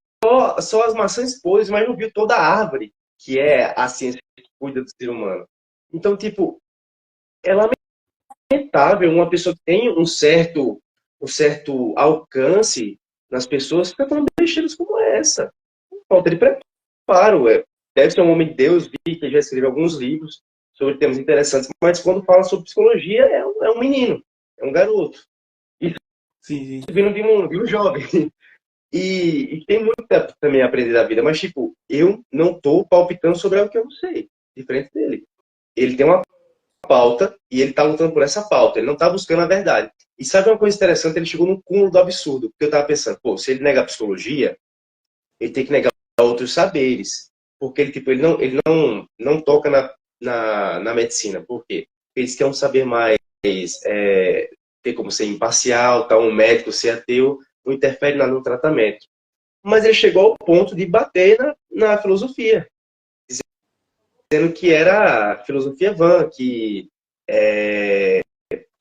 às maçãs podres, mas não viu toda a árvore, que é a ciência que cuida do ser humano. Então, tipo, é lamentável uma pessoa que tem um certo alcance nas pessoas ficar falando besteiras como essa. Falta de preparo. Deve ser um homem de Deus, vi que já escreveu alguns livros sobre temas interessantes, mas quando fala sobre psicologia é um menino, é um garoto. Isso Sim. vindo de um jovem. E tem muito também a aprender da vida, mas tipo, eu não tô palpitando sobre algo que eu não sei, diferente dele. Ele tem uma pauta e ele tá lutando por essa pauta, ele não tá buscando a verdade. E sabe uma coisa interessante? Ele chegou no cúmulo do absurdo, porque eu tava pensando, pô, se ele nega a psicologia, ele tem que negar outros saberes, porque ele não toca na medicina. Por quê? Eles querem um saber mais, ter como ser imparcial, tá, um médico ser ateu, não interfere no tratamento. Mas ele chegou ao ponto de bater na filosofia, dizendo que era filosofia vã, que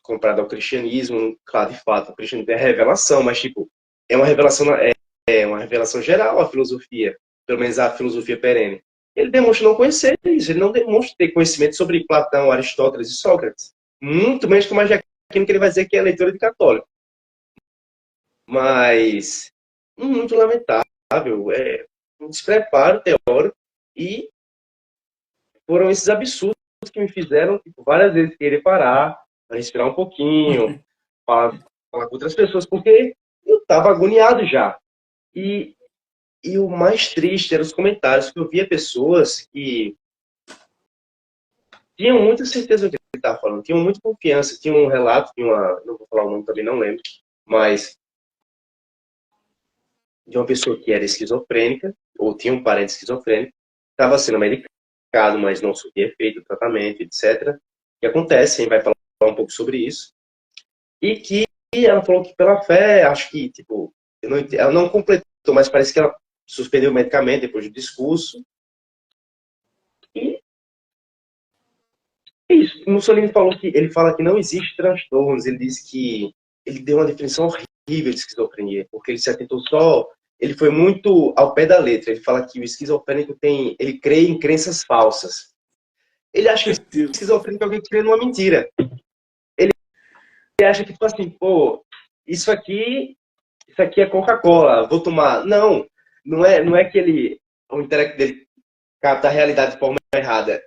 comparada ao cristianismo, claro, de fato, o cristianismo é revelação, mas tipo, é uma revelação geral a filosofia, pelo menos a filosofia perene. Ele demonstra não conhecer isso, ele não demonstra ter conhecimento sobre Platão, Aristóteles e Sócrates. Muito menos que o Aquino, que ele vai dizer que é leitura de católico. Mas, muito lamentável, um despreparo teórico, e foram esses absurdos que me fizeram tipo, várias vezes querer parar, respirar um pouquinho, falar com outras pessoas, porque eu estava agoniado já. E o mais triste eram os comentários, que eu via pessoas que tinham muita certeza do que ele estava falando, tinham muita confiança, tinham um relato não vou falar o nome também, não lembro, mas de uma pessoa que era esquizofrênica, ou tinha um parente esquizofrênico, estava sendo medicado, mas não surtia efeito, tratamento, etc. Que acontece, a gente vai falar um pouco sobre isso. E que ela falou que pela fé, acho que, tipo, ela não completou, mas parece que ela suspendeu o medicamento depois do discurso. E é isso. O Mussolini ele fala que não existe transtornos, ele diz que ele deu uma definição horrível de esquizofrenia, porque ele se atentou ele foi muito ao pé da letra. Ele fala que o esquizofrênico ele crê em crenças falsas. Ele acha que o esquizofrênico é alguém que crê numa mentira. Ele acha que, tipo assim, pô, isso aqui é Coca-Cola, vou tomar. Não é que o intelecto dele capta a realidade de forma errada,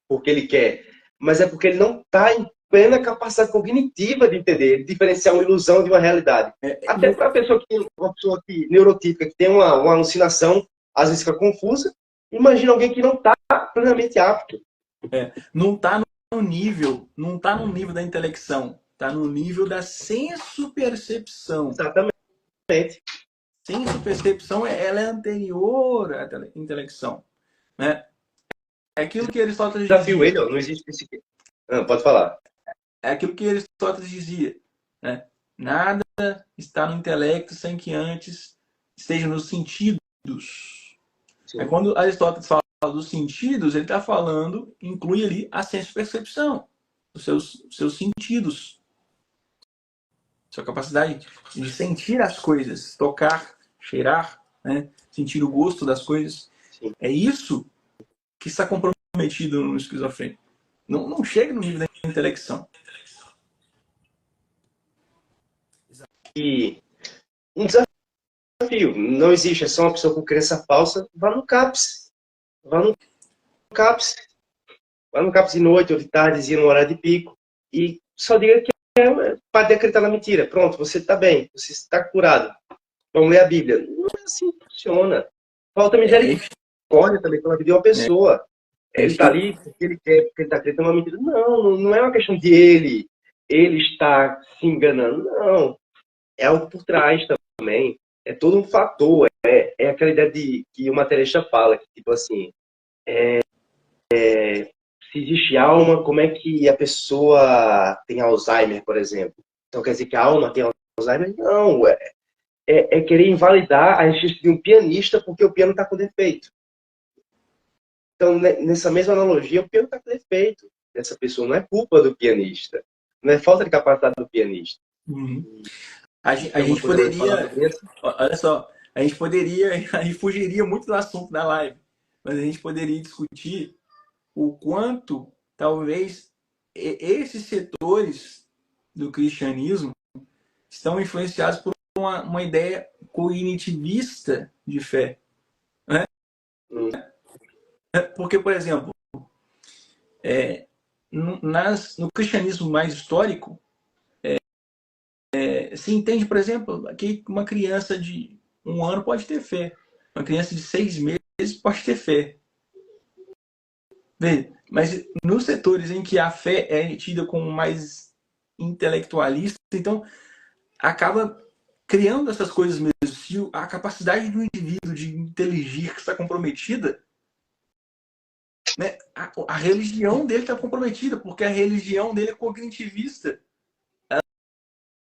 porque ele quer, mas é porque ele não está em plena capacidade cognitiva de entender, de diferenciar uma ilusão de uma realidade. Até para uma pessoa neurotípica, que tem uma alucinação, às vezes fica confusa, imagina alguém que não está plenamente apto. Não está no nível da intelecção, está no nível da senso-percepção. Exatamente. Senso-percepção, ela é anterior à intelecção, né? É aquilo que Aristóteles Desafio ele, não existe esse... pode falar. É aquilo que Aristóteles dizia, né? Nada está no intelecto sem que antes esteja nos sentidos. Quando Aristóteles fala dos sentidos, ele está falando, inclui ali a senso-percepção, os seus sentidos. Sua capacidade de sentir as coisas, tocar, cheirar, né? Sentir o gosto das coisas. Sim. É isso que está comprometido no esquizofrênico. Não chega no nível da intelecção. E um desafio, não existe, é só uma pessoa com crença falsa, vá no CAPS. Vá no CAPS de noite ou de tarde, no horário de pico, e só diga que pode acreditar na mentira. Pronto, você está bem, você está curado. Vamos ler a Bíblia. Não é assim que funciona. Falta misericórdia também pela vida de uma pessoa. Ele está ali porque ele quer, porque ele está acreditando numa mentira. Não, não é uma questão de ele está se enganando. Não. É algo por trás também. É todo um fator. É aquela ideia de que o materialista fala, que tipo assim, se existe alma, como é que a pessoa tem Alzheimer, por exemplo? Então quer dizer que a alma tem Alzheimer? Não, é querer invalidar a existência de um pianista porque o piano está com defeito. Então, nessa mesma analogia, o piano está com defeito dessa pessoa. Não é culpa do pianista. Não é falta de capacidade do pianista. Uhum. A gente poderia, olha só, a gente poderia, a gente fugiria muito do assunto da live, mas a gente poderia discutir o quanto, talvez, esses setores do cristianismo estão influenciados por uma ideia cognitivista de fé. Né? Porque, por exemplo, no cristianismo mais histórico, se entende, por exemplo, que uma criança de 1 ano pode ter fé. Uma criança de 6 meses pode ter fé. Mas nos setores em que a fé é tida como mais intelectualista, então acaba criando essas coisas mesmo. Se a capacidade do indivíduo de inteligir está comprometida, né, a religião dele está comprometida, porque a religião dele é cognitivista.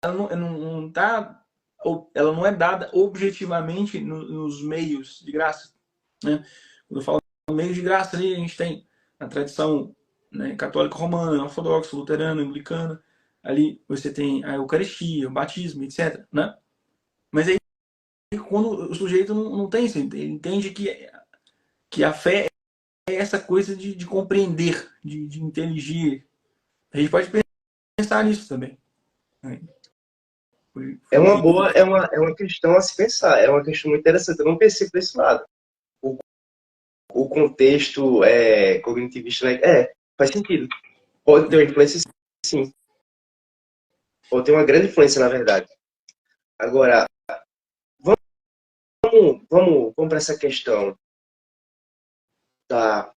Ela não é dada objetivamente nos meios de graça. Né? Quando eu falo meio de graça, ali a gente tem a tradição, né, católica romana, ortodoxa, luterana, anglicana. Ali você tem a Eucaristia, o batismo, etc. Né? Mas aí, quando o sujeito não tem isso, ele entende que a fé é essa coisa de compreender, de inteligir. A gente pode pensar nisso também. É uma boa, é uma questão a se pensar. É uma questão muito interessante. Eu não pensei por esse lado. O contexto cognitivista, né? Faz sentido. Pode ter uma influência, sim. Pode ter uma grande influência, na verdade. Agora, vamos para essa questão da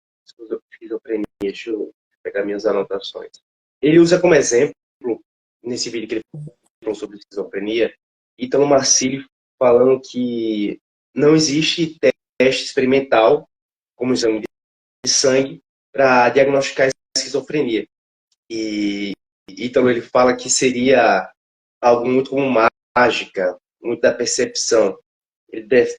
esquizofrenia. Deixa eu pegar minhas anotações. Ele usa como exemplo, nesse vídeo que ele falou sobre esquizofrenia, Ítalo Marcilli falando que não existe teste experimental, como exame de sangue, para diagnosticar esquizofrenia. E Ítalo, ele fala que seria algo muito como mágica, muito da percepção. Ele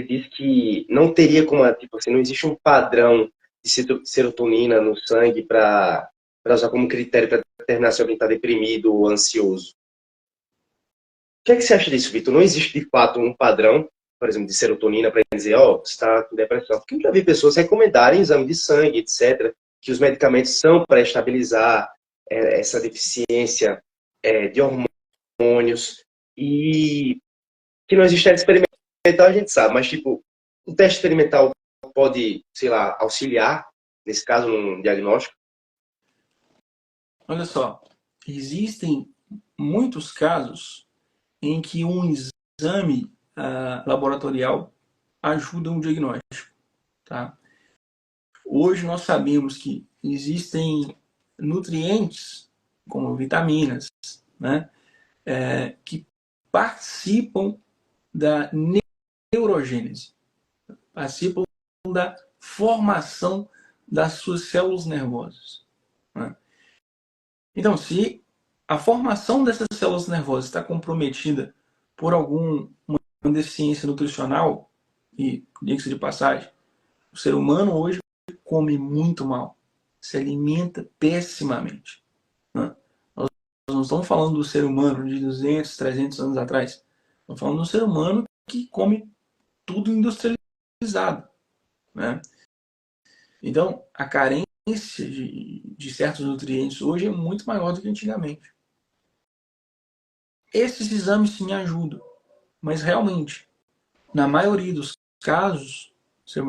diz que não teria como, tipo assim, não existe um padrão de serotonina no sangue para usar como critério para determinar se alguém está deprimido ou ansioso. O que é que você acha disso, Vitor? Não existe, de fato, um padrão, por exemplo, de serotonina para dizer, você está com depressão. Porque eu já vi pessoas recomendarem exame de sangue, etc., que os medicamentos são para estabilizar essa deficiência de hormônios e que não existe teste experimental, a gente sabe, mas, tipo, o teste experimental pode, sei lá, auxiliar, nesse caso, num diagnóstico? Olha só, existem muitos casos em que um exame laboratorial ajuda um diagnóstico. Tá? Hoje nós sabemos que existem nutrientes, como vitaminas, né, que participam da neurogênese, participam da formação das suas células nervosas. Né? Então, se a formação dessas células nervosas está comprometida por alguma deficiência nutricional, e diga-se de passagem, o ser humano hoje come muito mal, se alimenta pessimamente. Né? Nós não estamos falando do ser humano de 200, 300 anos atrás. Estamos falando do ser humano que come tudo industrializado. Né? Então, a carência de certos nutrientes hoje é muito maior do que antigamente. Esses exames sim ajudam, mas realmente, na maioria dos casos, você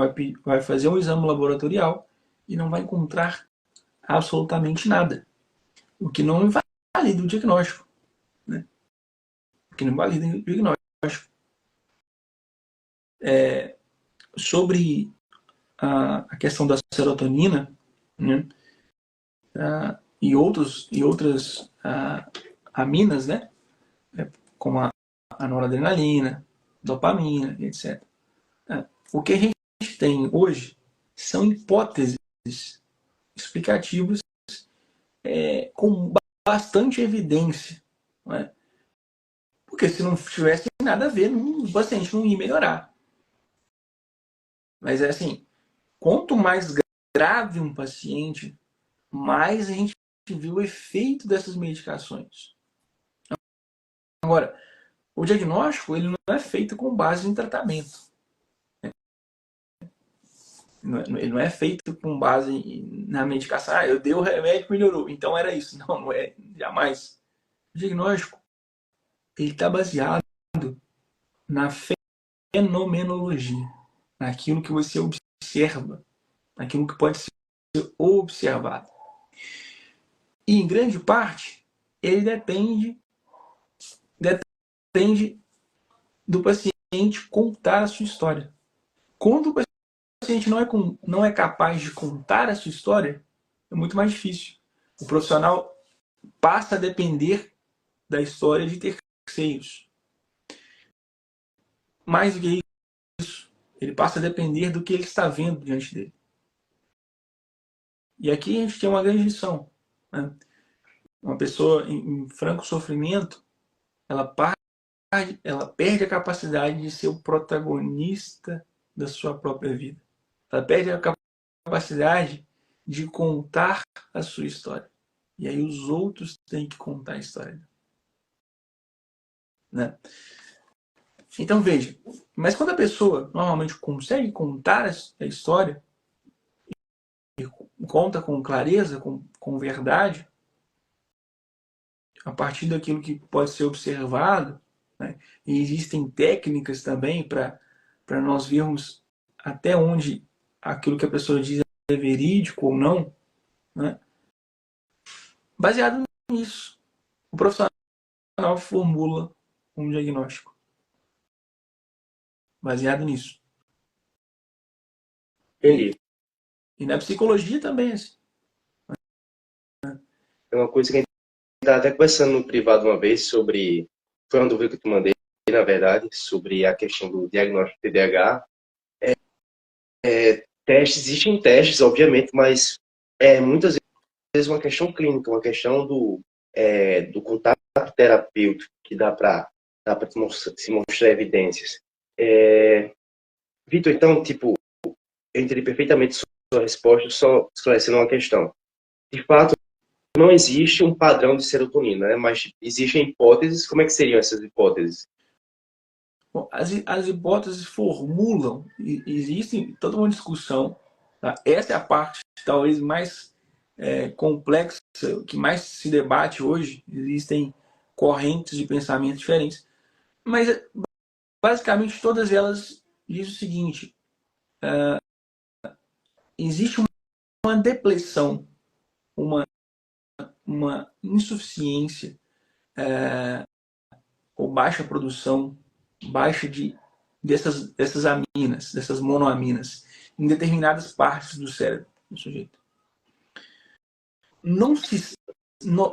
vai fazer um exame laboratorial e não vai encontrar absolutamente nada. O que não invalida o diagnóstico, né? O que não invalida o diagnóstico. Sobre a questão da serotonina, né? E outras aminas, né? Como a noradrenalina, dopamina, etc. O que a gente tem hoje são hipóteses explicativas com bastante evidência, não é? Porque se não tivesse nada a ver, o paciente não ia melhorar. Mas é assim, quanto mais grave um paciente, mais a gente viu o efeito dessas medicações. Agora, o diagnóstico ele não é feito com base em tratamento. Ele não é feito com base na medicação. Ah, eu dei o remédio, melhorou. Então era isso. Não, não é. Jamais. O diagnóstico ele está baseado na fenomenologia, naquilo que você observa, naquilo que pode ser observado. E, em grande parte, ele depende do paciente contar a sua história. Quando o paciente não é capaz de contar a sua história, é muito mais difícil. O profissional passa a depender da história de terceiros. Mais do que isso, ele passa a depender do que ele está vendo diante dele. E aqui a gente tem uma grande lição, né? Uma pessoa em franco sofrimento, ela perde a capacidade de ser o protagonista da sua própria vida. Ela perde a capacidade de contar a sua história. E aí os outros têm que contar a história, né? Então veja, mas quando a pessoa normalmente consegue contar a história, e conta com clareza, com verdade, a partir daquilo que pode ser observado, né? E existem técnicas também para nós vermos até onde aquilo que a pessoa diz é verídico ou não, né? Baseado nisso, o profissional formula um diagnóstico. Baseado nisso. Entendi. E na psicologia também, assim. É uma coisa que a gente estava até conversando no privado uma vez sobre. Foi uma dúvida que eu te mandei, na verdade, sobre a questão do diagnóstico de TDAH. Existem testes, obviamente, mas muitas vezes uma questão clínica, uma questão do contato terapêutico que dá para se mostrar evidências. Vitor, então, tipo, eu entendi perfeitamente sua resposta, só esclarecendo uma questão. De fato, não existe um padrão de serotonina, né? Mas existem hipóteses. Como é que seriam essas hipóteses? Bom, as hipóteses formulam, existe toda uma discussão. Tá? Essa é a parte talvez mais complexa, que mais se debate hoje. Existem correntes de pensamento diferentes. Mas, basicamente, todas elas dizem o seguinte: existe uma depleção, uma insuficiência ou baixa produção, dessas aminas, dessas monoaminas, em determinadas partes do cérebro do sujeito.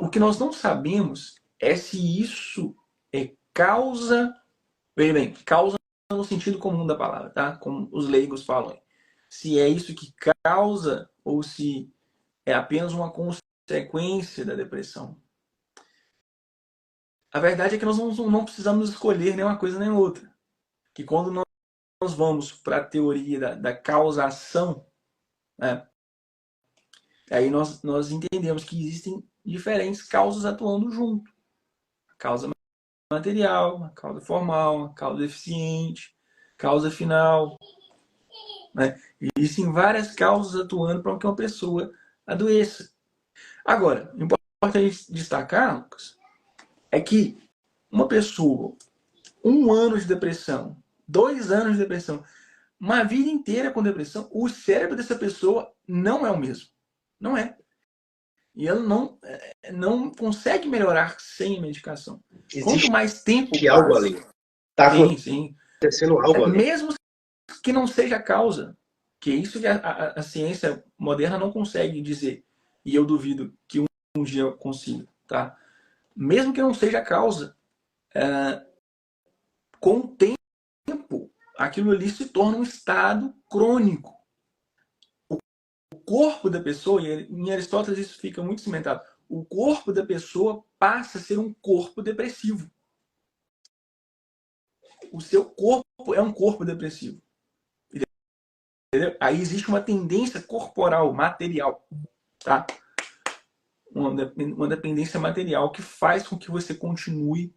O que nós não sabemos é se isso é causa, veja bem, causa no sentido comum da palavra, tá? Como os leigos falam. Se é isso que causa ou se é apenas uma consequência da depressão. A verdade é que nós não precisamos escolher nem uma coisa nem outra. Que quando nós vamos para a teoria da causação, né, aí nós entendemos que existem diferentes causas atuando junto. A causa material, a causa formal, a causa eficiente, causa final. Né? Existem várias causas atuando para que uma pessoa adoeça. Agora, importante destacar, Lucas, é que uma pessoa, 1 ano de depressão, 2 anos de depressão, uma vida inteira com depressão, o cérebro dessa pessoa não é o mesmo. Não é. E ela não consegue melhorar sem medicação. Quanto Existe mais tempo algo passa, ali. Está sim, sim. acontecendo algo ali. Mesmo que não seja a causa, que é isso que a ciência moderna não consegue dizer. E eu duvido que um dia eu consiga, tá? Mesmo que não seja a causa, com o tempo, aquilo ali se torna um estado crônico. O corpo da pessoa, e em Aristóteles isso fica muito cimentado, o corpo da pessoa passa a ser um corpo depressivo. O seu corpo é um corpo depressivo. Entendeu? Aí existe uma tendência corporal, material, tá? Uma dependência material que faz com que você continue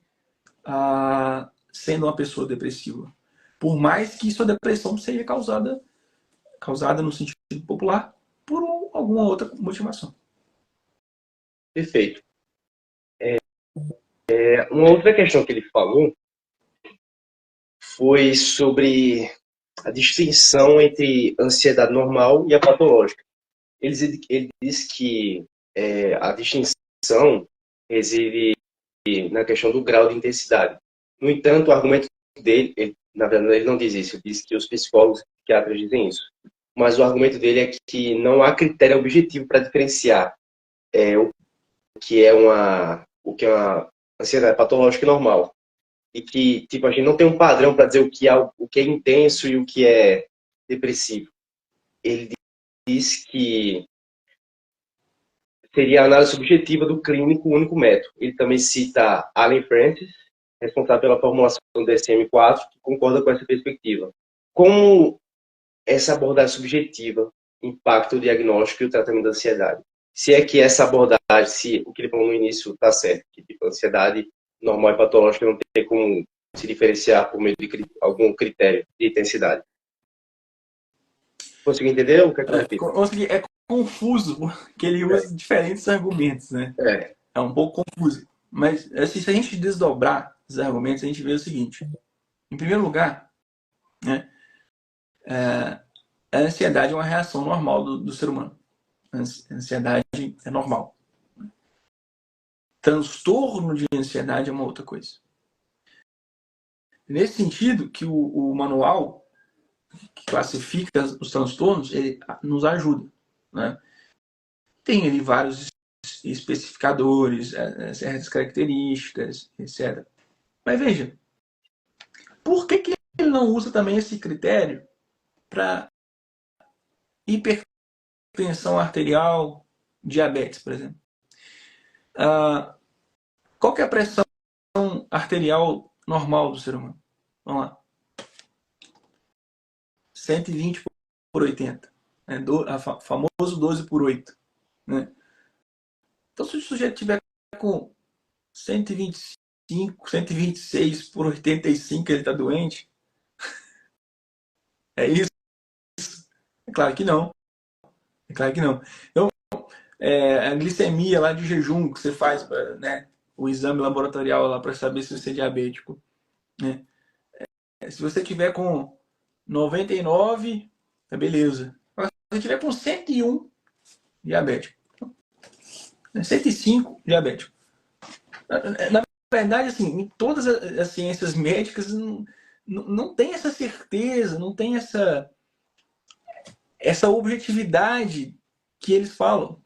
sendo uma pessoa depressiva. Por mais que sua depressão seja causada no sentido popular por alguma outra motivação. Perfeito. Uma outra questão que ele falou foi sobre a distinção entre ansiedade normal e a patológica. Ele diz que a distinção reside na questão do grau de intensidade. No entanto, o argumento dele, na verdade, ele não diz isso, ele diz que os psicólogos e psiquiatras dizem isso. Mas o argumento dele é que não há critério objetivo para diferenciar o que é uma ansiedade patológica e normal. E que, tipo, a gente não tem um padrão para dizer o que é intenso e o que é depressivo. Ele diz que seria a análise subjetiva do clínico, o único método. Ele também cita Alan Francis, responsável pela formulação do DSM-4, que concorda com essa perspectiva. Como essa abordagem subjetiva impacta o diagnóstico e o tratamento da ansiedade? Se é que essa abordagem, se o que ele falou no início está certo, que tipo, a ansiedade normal e patológica não tem como se diferenciar por meio de algum critério de intensidade. Conseguiu entender o que é que eu repito? É confuso, porque ele usa diferentes argumentos, né? É um pouco confuso. Mas assim, se a gente desdobrar os argumentos, a gente vê o seguinte. Em primeiro lugar, né, a ansiedade é uma reação normal do ser humano. A ansiedade é normal. Transtorno de ansiedade é uma outra coisa. Nesse sentido, que o manual que classifica os transtornos, ele nos ajuda, né? Tem ali vários especificadores, certas características, etc. Mas veja, por que ele não usa também esse critério para hipertensão arterial, diabetes, por exemplo? Qual que é a pressão arterial normal do ser humano? Vamos lá. 120 por 80. Né? Famoso 12 por 8. Né? Então, se o sujeito tiver com 125, 126 por 85, ele está doente? É isso? É claro que não. É claro que não. Então, a glicemia lá de jejum que você faz, né, o exame laboratorial lá para saber se você é diabético, né? Se você tiver com 99, é beleza. Mas se você tiver com 101, diabético. 105, diabético. Na verdade, assim, em todas as ciências médicas não tem essa certeza, não tem essa objetividade que eles falam.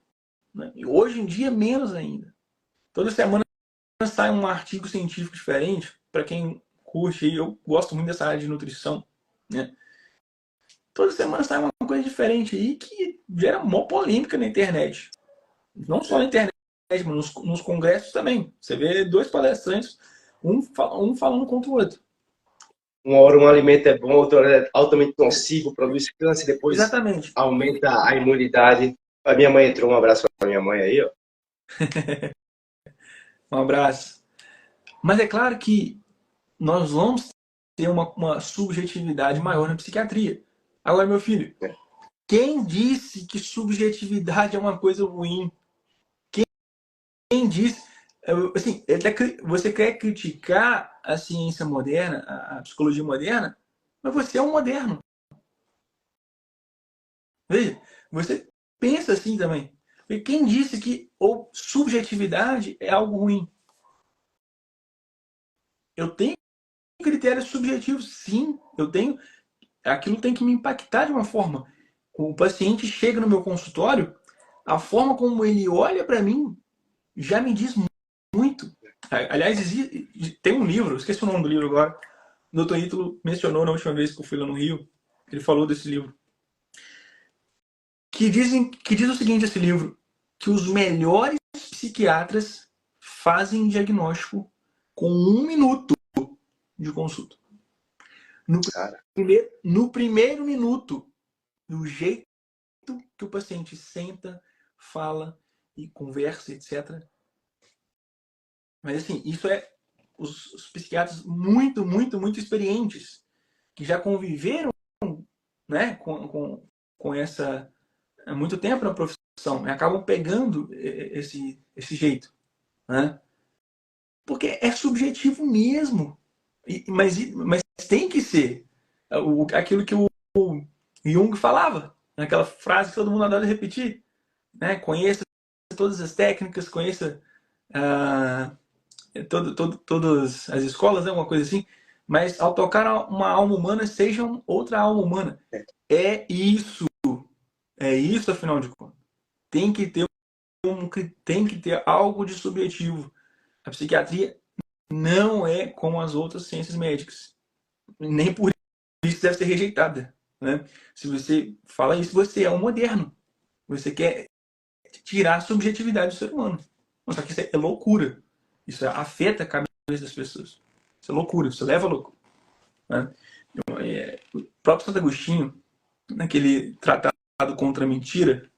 Né? E hoje em dia, menos ainda. Toda semana sai um artigo científico diferente. Para quem curte, eu gosto muito dessa área de nutrição. Né? Toda semana sai uma coisa diferente aí que gera mó polêmica na internet. Não só na internet, mas nos congressos também. Você vê dois palestrantes, um falando contra o outro. Uma hora um alimento é bom, outra hora é altamente nocivo, produz câncer, depois Exatamente. aumenta a imunidade. A minha mãe entrou, um abraço para minha mãe aí, ó. Um abraço. Mas é claro que nós vamos ter uma subjetividade maior na psiquiatria. Agora, meu filho, quem disse que subjetividade é uma coisa ruim? Quem disse? Assim, você quer criticar a ciência moderna, a psicologia moderna, mas você é um moderno. Veja, você pensa assim também. E quem disse que ou subjetividade é algo ruim? Eu tenho critérios subjetivos, sim. Eu tenho. Aquilo tem que me impactar de uma forma. O paciente chega no meu consultório, a forma como ele olha para mim já me diz muito. Aliás, tem um livro, esqueci o nome do livro agora. O Dr. Ítalo mencionou na última vez que eu fui lá no Rio. Ele falou desse livro. Que diz o seguinte, esse livro, que os melhores psiquiatras fazem diagnóstico com 1 minuto de consulta. No primeiro minuto, do jeito que o paciente senta, fala e conversa, etc. Mas assim, isso é os psiquiatras muito, muito, muito experientes, que já conviveram, né, com essa há muito tempo na profissão, acabam pegando esse jeito, né? Porque é subjetivo mesmo. Mas tem que ser aquilo que o Jung falava, naquela frase que todo mundo adora repetir, né? Conheça todas as técnicas, conheça todas as escolas, né? Uma coisa assim, mas ao tocar uma alma humana, seja outra alma humana. É isso, afinal de contas. Tem que ter tem que ter algo de subjetivo. A psiquiatria não é como as outras ciências médicas. Nem por isso deve ser rejeitada, né? Se você fala isso, você é um moderno. Você quer tirar a subjetividade do ser humano. Só que isso é loucura. Isso afeta a cabeça das pessoas. Isso é loucura, isso leva a loucura. Né? O próprio Santo Agostinho, naquele tratado contra a mentira,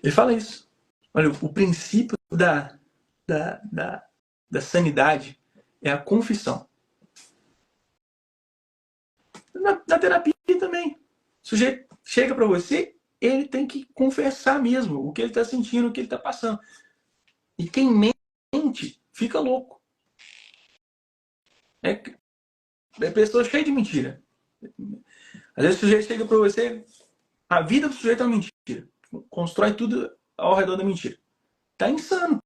ele fala isso. Olha, o princípio da sanidade é a confissão. Na terapia também. O sujeito chega para você, ele tem que confessar mesmo o que ele está sentindo, o que ele está passando. E quem mente fica louco. É pessoa cheia de mentira. Às vezes o sujeito chega para você, a vida do sujeito é uma mentira. Constrói tudo ao redor da mentira. Tá insano.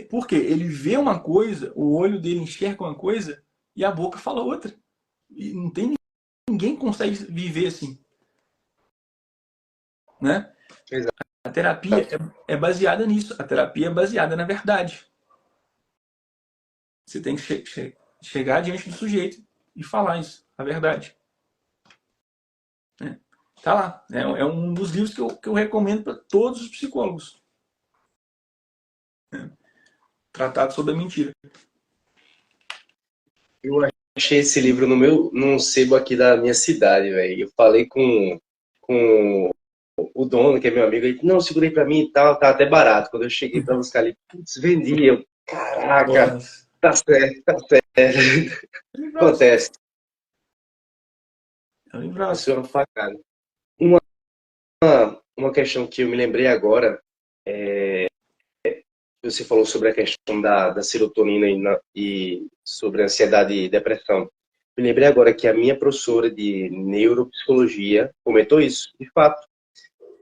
Por quê? Ele vê uma coisa, o olho dele enxerga uma coisa e a boca fala outra. E não tem ninguém consegue viver assim. Né? Exato. A terapia é baseada nisso. A terapia é baseada na verdade. Você tem que chegar diante do sujeito e falar isso, a verdade. Tá lá. É um dos livros que eu recomendo para todos os psicólogos. Tratado sobre a mentira. Eu achei esse livro num sebo aqui da minha cidade, velho. Eu falei com o dono, que é meu amigo, ele não, segurei pra mim e tal, tá até barato. Quando eu cheguei pra buscar ali, putz, vendi. Eu, caraca, tá certo, tá certo. Acontece. É um livraço. Isso é uma facada. Uma questão que eu me lembrei agora, você falou sobre a questão da serotonina e sobre a ansiedade e depressão. Me lembrei agora que a minha professora de neuropsicologia comentou isso. De fato,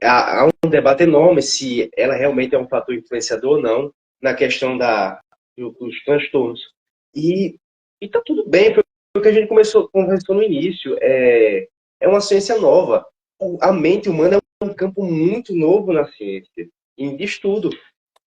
há um debate enorme se ela realmente é um fator influenciador ou não na questão dos transtornos. E tá tudo bem, foi o que a gente conversou no início. É uma ciência nova. A mente humana é um campo muito novo na ciência e de estudo.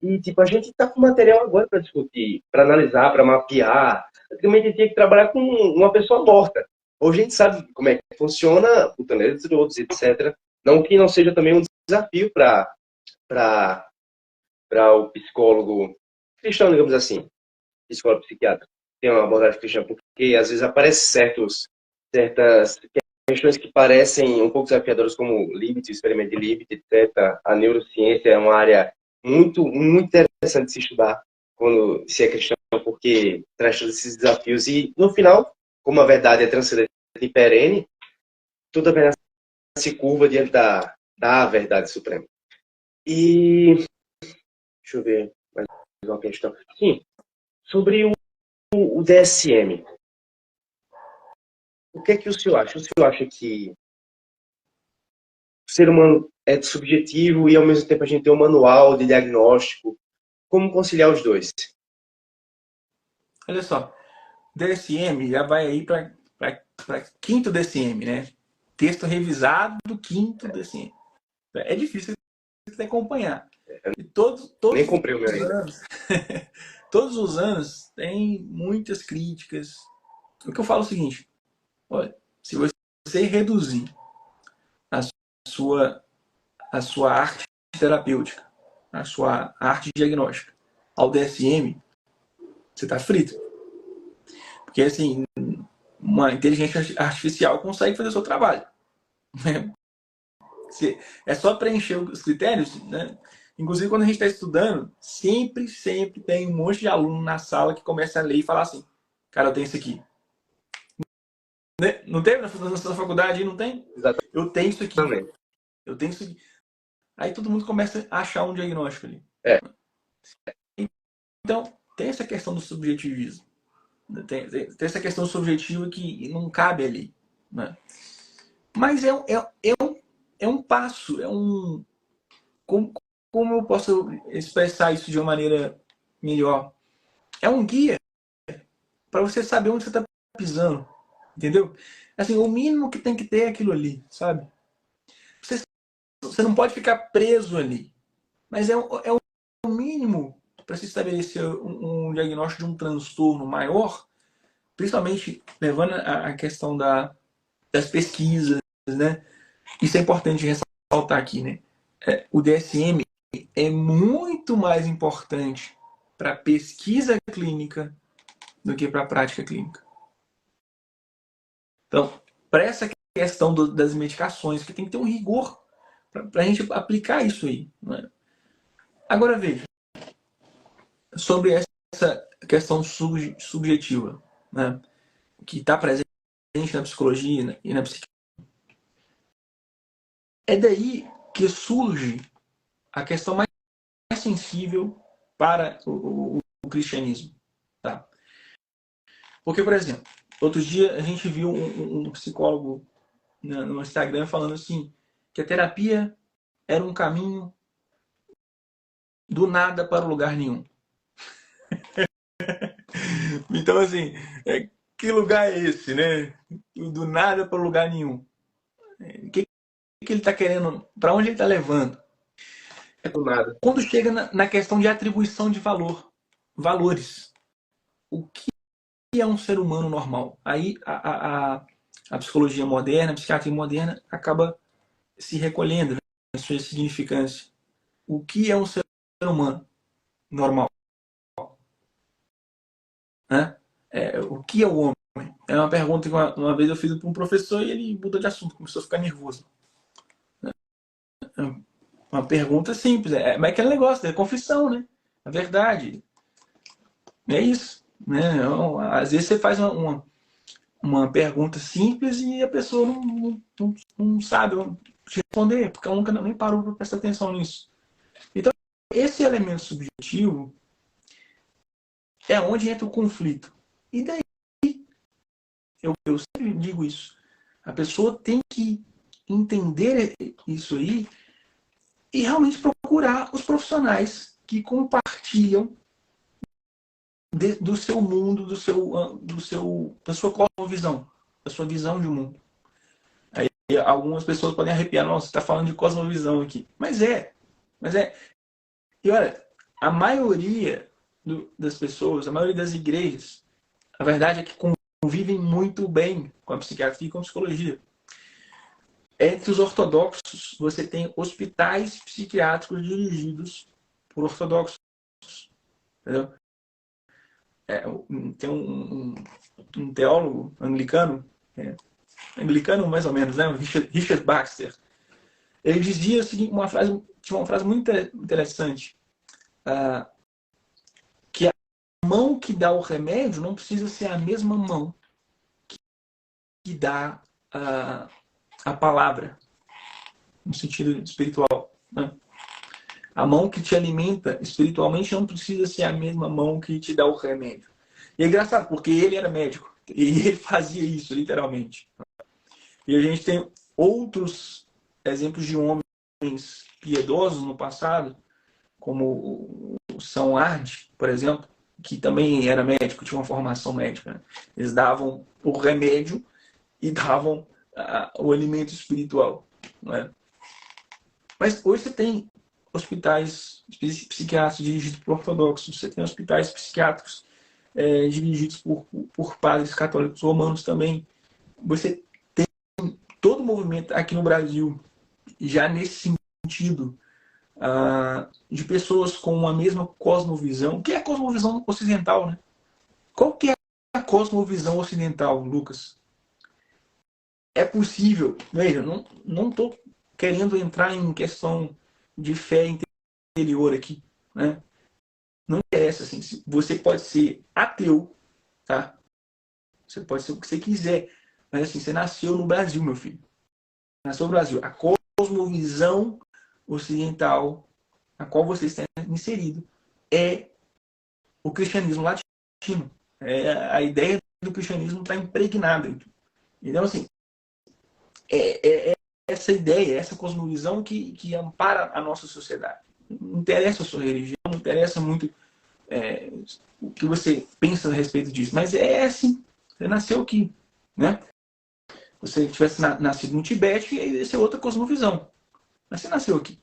E, tipo, a gente está com material agora para discutir, para analisar, para mapear. Antigamente a gente tinha que trabalhar com uma pessoa morta. Hoje a gente sabe como é que funciona o eletrodos, etc. Não que não seja também um desafio para o psicólogo cristão, digamos assim, psicólogo psiquiatra. Tem uma abordagem cristã, porque às vezes aparecem certas questões que parecem um pouco desafiadoras, como Libet, o experimento de Libet, etc. A neurociência é uma área muito, muito interessante de se estudar quando se é cristão, porque traz todos esses desafios. E, no final, como a verdade é transcendente e perene, toda a verdade se curva diante da verdade suprema. E, deixa eu ver mais uma questão. Sim, sobre o DSM. O que é que o senhor acha? O senhor acha que o ser humano é subjetivo e ao mesmo tempo a gente tem um manual de diagnóstico. Como conciliar os dois? Olha só, DSM já vai aí para quinto DSM, né? Texto revisado do quinto DSM. É difícil de acompanhar. E todos Nem comprei o meu os ainda. anos, todos os anos tem muitas críticas. O que eu falo é o seguinte: olha, se você reduzir a sua, a sua arte terapêutica, a sua arte diagnóstica ao DSM, você está frito. Porque, assim, uma inteligência artificial consegue fazer o seu trabalho. É só preencher os critérios, né? Inclusive, quando a gente está estudando, sempre tem um monte de aluno na sala que começa a ler e falar assim: cara, eu tenho isso aqui. Não tem na sua faculdade? Não tem? Eu tenho isso aqui. Exatamente. Eu tenho isso aqui. Aí todo mundo começa a achar um diagnóstico ali. É. Então, tem essa questão do subjetivismo. Tem essa questão subjetiva que não cabe ali. Né? Mas é um passo, é um. Como eu posso expressar isso de uma maneira melhor? É um guia para você saber onde você está pisando. Entendeu? Assim, o mínimo que tem que ter é aquilo ali, sabe? Você não pode ficar preso ali. Mas é o mínimo para se estabelecer um diagnóstico de um transtorno maior, principalmente levando a questão das pesquisas, né? Isso é importante ressaltar aqui, né? O DSM é muito mais importante para a pesquisa clínica do que para a prática clínica. Então, para essa questão das medicações, que tem que ter um rigor para a gente aplicar isso aí. Né? Agora veja, sobre essa questão subjetiva, né? Que está presente na psicologia e na psiquiatria. É daí que surge a questão mais sensível para o cristianismo. Tá? Porque, por exemplo, outro dia a gente viu um psicólogo no Instagram falando assim, que a terapia era um caminho do nada para o lugar nenhum. Então, assim, que lugar é esse, né? Do nada para o lugar nenhum. O que ele está querendo? Para onde ele está levando? Do nada. Quando chega na questão de atribuição de valores. O que é um ser humano normal? Aí a psicologia moderna, a psiquiatria moderna acaba se recolhendo, né, na sua significância. O que é um ser humano normal? Né? O que é o homem? É uma pergunta que uma vez eu fiz para um professor e ele mudou de assunto, começou a ficar nervoso. Uma pergunta simples, mas é aquele negócio, é confissão, né? A verdade. É isso. Né? Às vezes você faz uma pergunta simples e a pessoa não sabe te responder, porque ela nunca nem parou para prestar atenção nisso. Então, esse elemento subjetivo é onde entra o conflito. E daí, eu sempre digo isso, a pessoa tem que entender isso aí e realmente procurar os profissionais que compartilham do seu mundo, da sua cosmovisão, da sua visão de mundo. Aí algumas pessoas podem arrepiar, nossa, você está falando de cosmovisão aqui. Mas é. E olha, a maioria das pessoas, a maioria das igrejas, a verdade é que convivem muito bem com a psiquiatria e com a psicologia. Entre os ortodoxos, você tem hospitais psiquiátricos dirigidos por ortodoxos. Entendeu? Tem um teólogo anglicano, anglicano mais ou menos, né? Richard Baxter. Ele dizia o seguinte, tinha uma frase muito interessante, que a mão que dá o remédio não precisa ser a mesma mão que dá a palavra, no sentido espiritual. Né? A mão que te alimenta espiritualmente não precisa ser a mesma mão que te dá o remédio. E é engraçado, porque ele era médico. E ele fazia isso, literalmente. E a gente tem outros exemplos de homens piedosos no passado, como o São Arde, por exemplo, que também era médico, tinha uma formação médica. Né? Eles davam o remédio e davam o alimento espiritual. Né? Mas hoje você tem hospitais psiquiátricos dirigidos por ortodoxos, você tem hospitais psiquiátricos dirigidos por padres católicos romanos também. Você tem todo o movimento aqui no Brasil, já nesse sentido, de pessoas com uma mesma cosmovisão, que é a cosmovisão ocidental, né? Qual que é a cosmovisão ocidental, Lucas? É possível, veja, não estou querendo entrar em questão de fé interior aqui, né? Não interessa, assim, você pode ser ateu, tá? Você pode ser o que você quiser, mas assim, você nasceu no Brasil, meu filho. Nasceu no Brasil. A cosmovisão ocidental na qual você está inserido é o cristianismo latino. A ideia do cristianismo está impregnada. Então, assim, é essa ideia, essa cosmovisão que ampara a nossa sociedade. Não interessa a sua religião, não interessa muito o que você pensa a respeito disso, mas é assim. Você nasceu aqui, né? Se você tivesse nascido no Tibete, ia ser outra cosmovisão. Mas você nasceu aqui.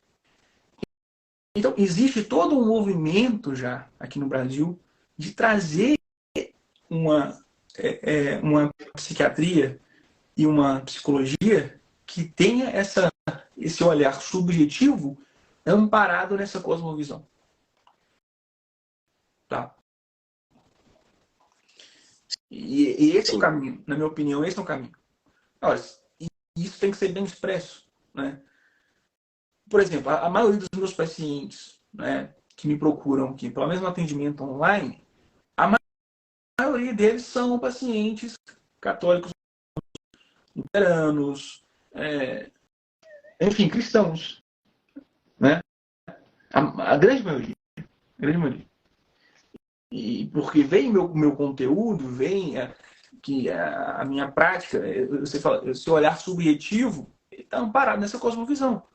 Então, existe todo um movimento já aqui no Brasil de trazer uma psiquiatria e uma psicologia que tenha esse olhar subjetivo amparado nessa cosmovisão. Tá? E esse é o caminho, na minha opinião, esse é o caminho. Agora, isso tem que ser bem expresso, né? Por exemplo, a maioria dos meus pacientes, né, que me procuram aqui, pelo mesmo atendimento online, a maioria deles são pacientes católicos, luteranos, enfim, cristãos, né? A grande maioria. A grande maioria. E porque vem meu conteúdo, vem que a minha prática, você fala, esse olhar subjetivo está amparado nessa cosmovisão.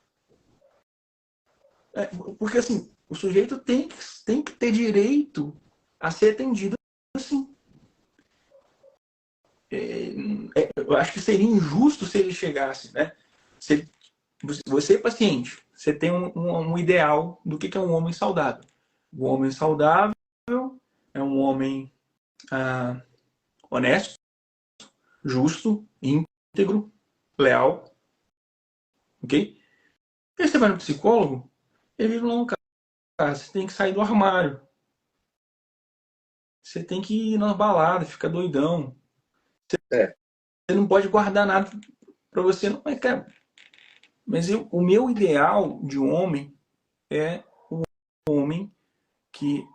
Porque assim, o sujeito tem que ter direito a ser atendido assim. Eu acho que seria injusto se ele chegasse, né? Você, paciente, você tem um ideal do que é um homem saudável. O homem saudável é um homem honesto, justo, íntegro, leal, ok? E aí você vai no psicólogo, ele não, cara, você tem que sair do armário. Você tem que ir na balada, ficar doidão. Você não pode guardar nada pra você, não. Mas, cara, o meu ideal de homem é um homem que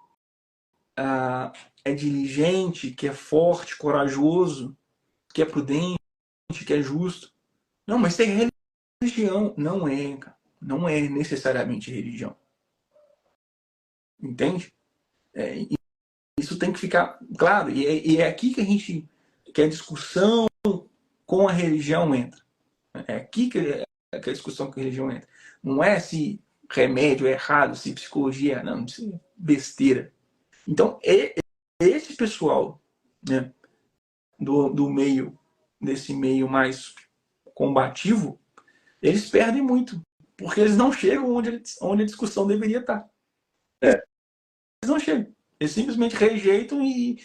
é diligente, que é forte, corajoso, que é prudente, que é justo. Não, mas tem religião. Não é, cara. Não é necessariamente religião. Entende? Isso tem que ficar claro. E é aqui que a discussão com a religião entra. É aqui que a discussão com a religião entra. Não é se remédio é errado, se psicologia é. Não, isso é besteira. Então, esse pessoal, né, do meio, desse meio mais combativo, eles perdem muito. Porque eles não chegam onde a discussão deveria estar. Eles não chegam. Eles simplesmente rejeitam e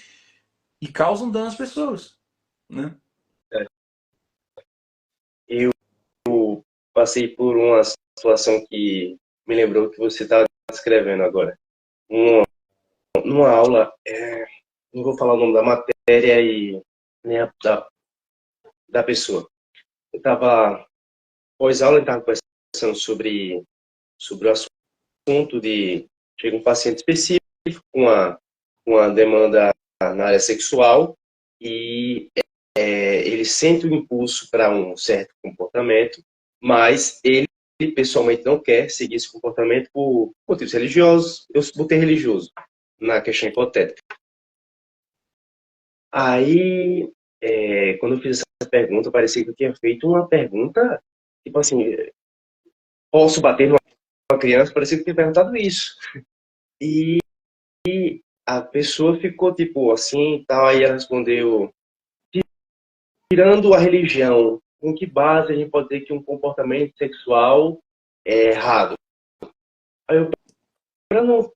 causam dano às pessoas. Né? Eu passei por uma situação que me lembrou que você estava descrevendo agora. Numa aula, não vou falar o nome da matéria e nem da pessoa. Eu estava, pós-aula, estava conversando sobre o assunto de chega um paciente específico com uma demanda na área sexual e ele sente o impulso para um certo comportamento, mas ele pessoalmente não quer seguir esse comportamento por motivos religiosos. Eu botei religioso na questão hipotética. Aí, quando eu fiz essa pergunta, parecia que eu tinha feito uma pergunta, tipo assim, posso bater numa criança? Parecia que tinha perguntado isso. E a pessoa ficou tipo assim e tal, aí ela respondeu, tirando a religião, com que base a gente pode dizer que um comportamento sexual é errado? Aí eu, para não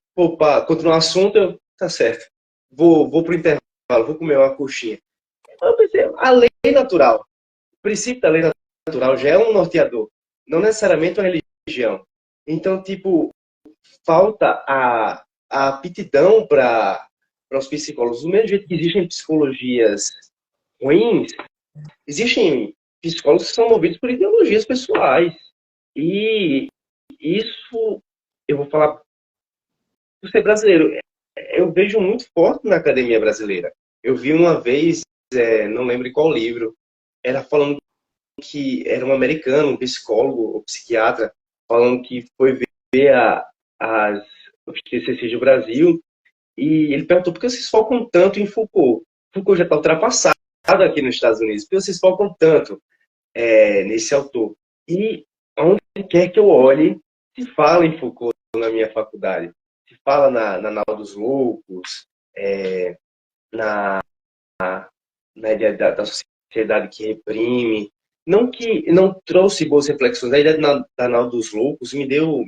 continuar o assunto, tá certo, vou pro intervalo, vou comer uma coxinha. Eu pensei, a lei natural, o princípio da lei natural já é um norteador, não necessariamente uma religião. Então, tipo, falta a aptidão para os psicólogos. Do mesmo jeito que existem psicologias ruins, existem psicólogos que são movidos por ideologias pessoais. E isso, eu vou falar por ser brasileiro, eu vejo muito forte na academia brasileira. Eu vi uma vez, não lembro em qual livro, era falando que era um americano, um psicólogo, um psiquiatra, falando que foi ver os TCCs do Brasil e ele perguntou por que vocês focam tanto em Foucault. Foucault já está ultrapassado aqui nos Estados Unidos, por que vocês focam tanto nesse autor? E onde quer que eu olhe, se fala em Foucault na minha faculdade. Se fala na Nau dos Loucos, na ideia da sociedade que reprime. Não que não trouxe boas reflexões. A ideia da Nau dos Loucos me deu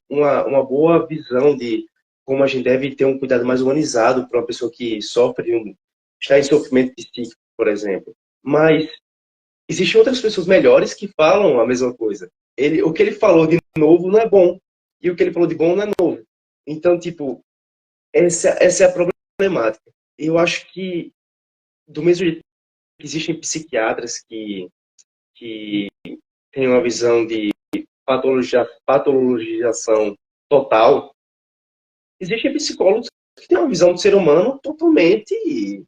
uma boa visão de como a gente deve ter um cuidado mais humanizado para uma pessoa que sofre, está em sofrimento psíquico, por exemplo. Mas existem outras pessoas melhores que falam a mesma coisa. O que ele falou de novo não é bom. E o que ele falou de bom não é novo. Então, tipo, essa é a problemática. Eu acho que, do mesmo jeito que existem psiquiatras que têm uma visão de patologização total, existem psicólogos que têm uma visão do ser humano totalmente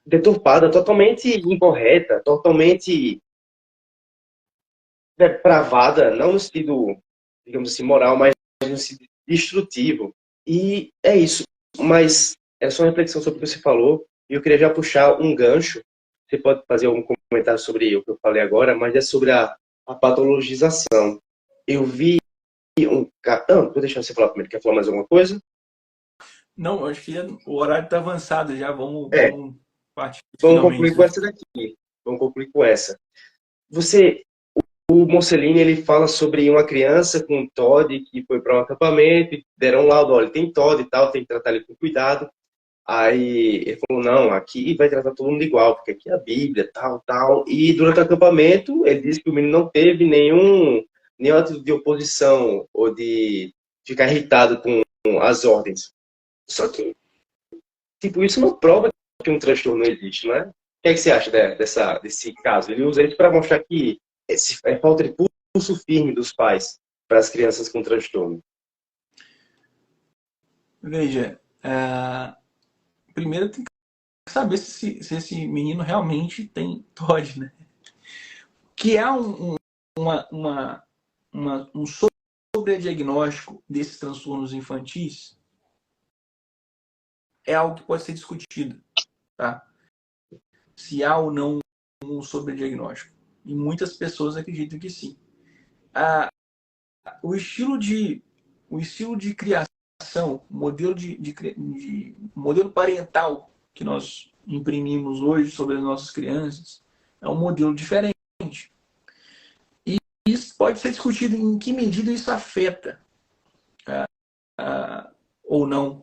deturpada, totalmente incorreta, totalmente depravada, não no sentido, digamos assim, moral, mas no sentido destrutivo. E é isso. Mas é só uma reflexão sobre o que você falou. E eu queria já puxar um gancho. Você pode fazer algum comentário sobre o que eu falei agora, mas é sobre a patologização. Eu vi um cara... Não, vou deixar você falar primeiro. Quer falar mais alguma coisa? Não, acho que o horário está avançado já. Vamos partir Vamos finalmente, concluir com né? essa daqui. Vamos concluir com essa. O Mussolini, ele fala sobre uma criança com TOD que foi para um acampamento e deram um laudo, olha, tem TOD e tal, tem que tratar ele com cuidado. Aí ele falou, não, aqui vai tratar todo mundo igual, porque aqui é a Bíblia, tal, tal. E durante o acampamento, ele disse que o menino não teve nenhum atitude de oposição ou de ficar irritado com as ordens. Só que, tipo, isso não prova que um transtorno não existe, não é? O que é que você acha desse caso? Ele usa isso para mostrar que é falta de pulso firme dos pais para as crianças com transtorno. Veja, primeiro tem que saber se esse menino realmente tem TOD, né? Que é um sobrediagnóstico desses transtornos infantis é algo que pode ser discutido, tá? Se há ou não um sobrediagnóstico. E muitas pessoas acreditam que sim. O estilo de criação, modelo modelo parental que nós imprimimos hoje sobre as nossas crianças é um modelo diferente. E isso pode ser discutido em que medida isso afeta ou não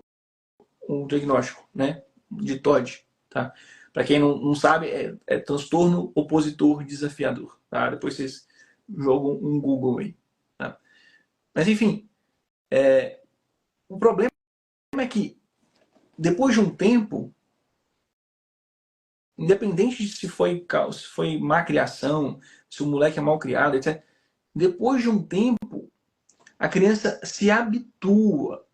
o diagnóstico, né, de TOD, tá? Para quem não sabe, é transtorno opositor desafiador, tá? Depois vocês jogam um Google aí, tá? Mas enfim, o problema é que depois de um tempo, independente de se foi má criação, se o moleque é mal criado, etc. Depois de um tempo, a criança se habitua.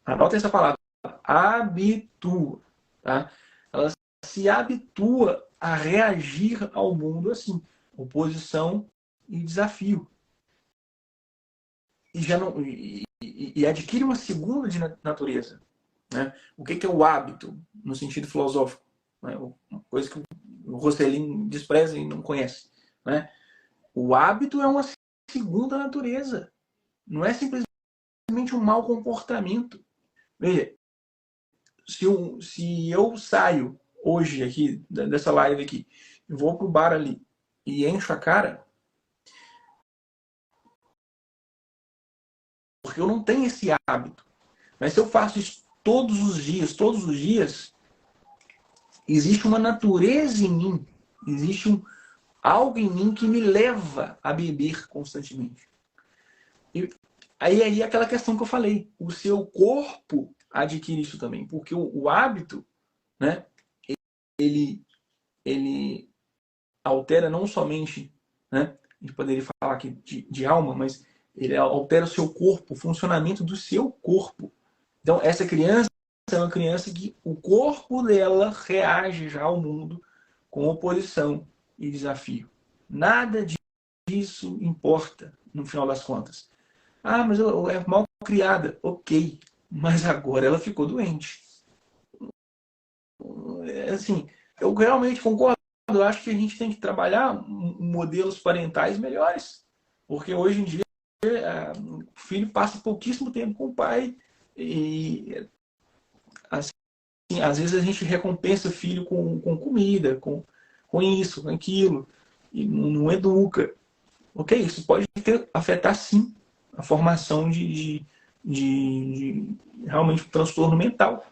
Anotem essa palavra. Habitua. Tá? Ela se habitua a reagir ao mundo assim. Oposição e desafio. E adquire uma segunda de natureza. Né? O que é o hábito, no sentido filosófico? Né? Uma coisa que o Rosselin despreza e não conhece. Né? O hábito é uma segunda natureza. Não é simplesmente um mau comportamento. Veja, se eu saio hoje aqui, dessa live aqui, vou pro bar ali e encho a cara, porque eu não tenho esse hábito. Mas se eu faço isso todos os dias, existe uma natureza em mim, existe algo em mim que me leva a beber constantemente. E aí aquela questão que eu falei, o seu corpo adquire isso também, porque o hábito, né, ele altera não somente, né, a gente poderia falar aqui de alma, mas ele altera o seu corpo, o funcionamento do seu corpo. Então, essa criança é uma criança que o corpo dela reage já ao mundo com oposição e desafio. Nada disso importa no final das contas. Ah, mas eu é mal criada. Ok, mas agora ela ficou doente. Assim, eu realmente concordo. Eu acho que a gente tem que trabalhar modelos parentais melhores. Porque hoje em dia o filho passa pouquíssimo tempo com o pai e assim, às vezes a gente recompensa o filho com comida, com isso, com aquilo, e não educa. Ok, isso pode afetar sim a formação de realmente um transtorno mental.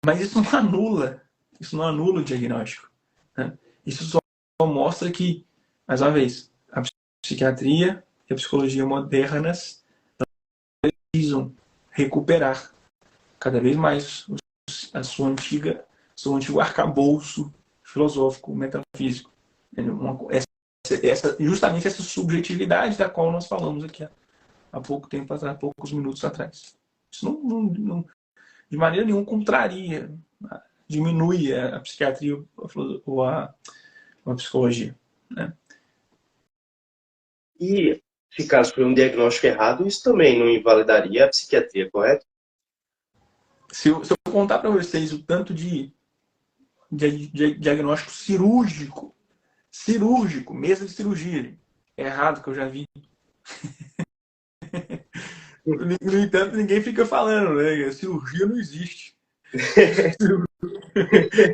Mas isso não anula o diagnóstico. Né? Isso só mostra que, mais uma vez, a psiquiatria e a psicologia modernas precisam recuperar cada vez mais seu antigo arcabouço filosófico, metafísico. Justamente essa subjetividade da qual nós falamos aqui há pouco tempo atrás, há poucos minutos atrás. Isso não de maneira nenhuma contraria, diminui a psiquiatria ou a psicologia. Né? E se caso for um diagnóstico errado, isso também não invalidaria a psiquiatria, correto? Se eu contar para vocês o tanto de diagnóstico cirúrgico, mesa de cirurgia, errado que eu já vi. No entanto, ninguém fica falando, né? Cirurgia não existe.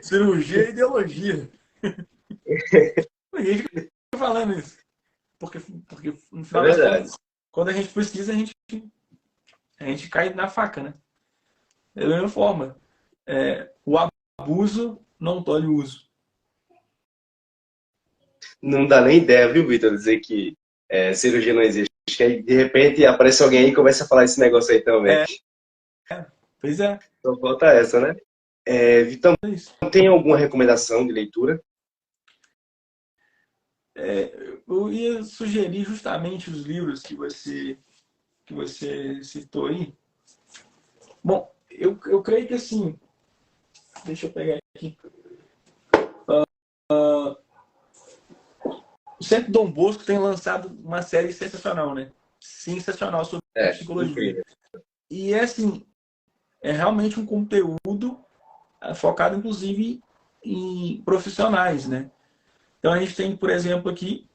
Cirurgia é ideologia. Ninguém fica falando isso. Porque no final das contas, quando a gente precisa, a gente cai na faca, né? Da mesma forma. O abuso não tolhe o uso. Não dá nem ideia, viu, Vitor, dizer que cirurgia não existe. Que aí, de repente aparece alguém aí e começa a falar esse negócio aí também. Pois é. Só falta essa, né? Vitão, tem alguma recomendação de leitura? Eu ia sugerir justamente os livros que você citou aí. Bom, eu creio que assim, deixa eu pegar aqui. O Centro Dom Bosco tem lançado uma série sensacional, né? Sensacional sobre psicologia. Incrível. E assim, é realmente um conteúdo focado inclusive em profissionais, né? Então a gente tem, por exemplo, aqui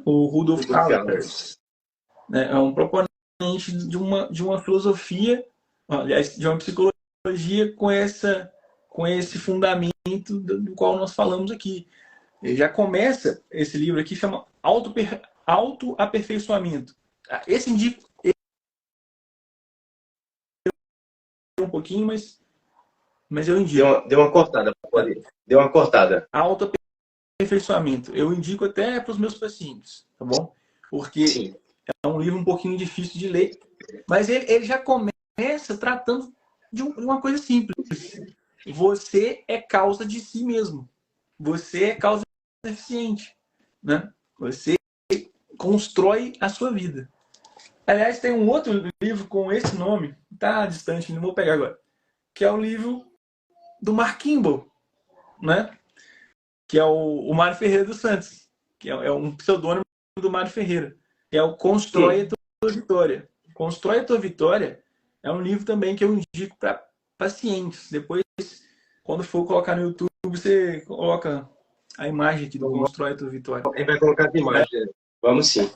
o Rudolf Allers, né? É um proponente de uma filosofia, aliás, de uma psicologia com esse fundamento do qual nós falamos aqui. Ele já começa esse livro aqui, chama Autoaperfeiçoamento. Esse indico um pouquinho, mas eu indico. Deu uma cortada, pode. Deu uma cortada. Autoaperfeiçoamento. Eu indico até para os meus pacientes, tá bom? Porque sim, é um livro um pouquinho difícil de ler, mas ele já começa tratando de uma coisa simples. Você é causa de si mesmo. Você é causa eficiente, né? Você constrói a sua vida. Aliás, tem um outro livro com esse nome, tá distante, não vou pegar agora, que é o livro do Mark Kimball, né? Que é o Mário Ferreira dos Santos, que é um pseudônimo do Mário Ferreira, que é o Constrói a Tua Vitória. Constrói a Tua Vitória é um livro também que eu indico para pacientes. Depois, quando for colocar no YouTube, você coloca a imagem aqui do Constrói Tua Vitória. A gente vai colocar as imagens. Vamos sim.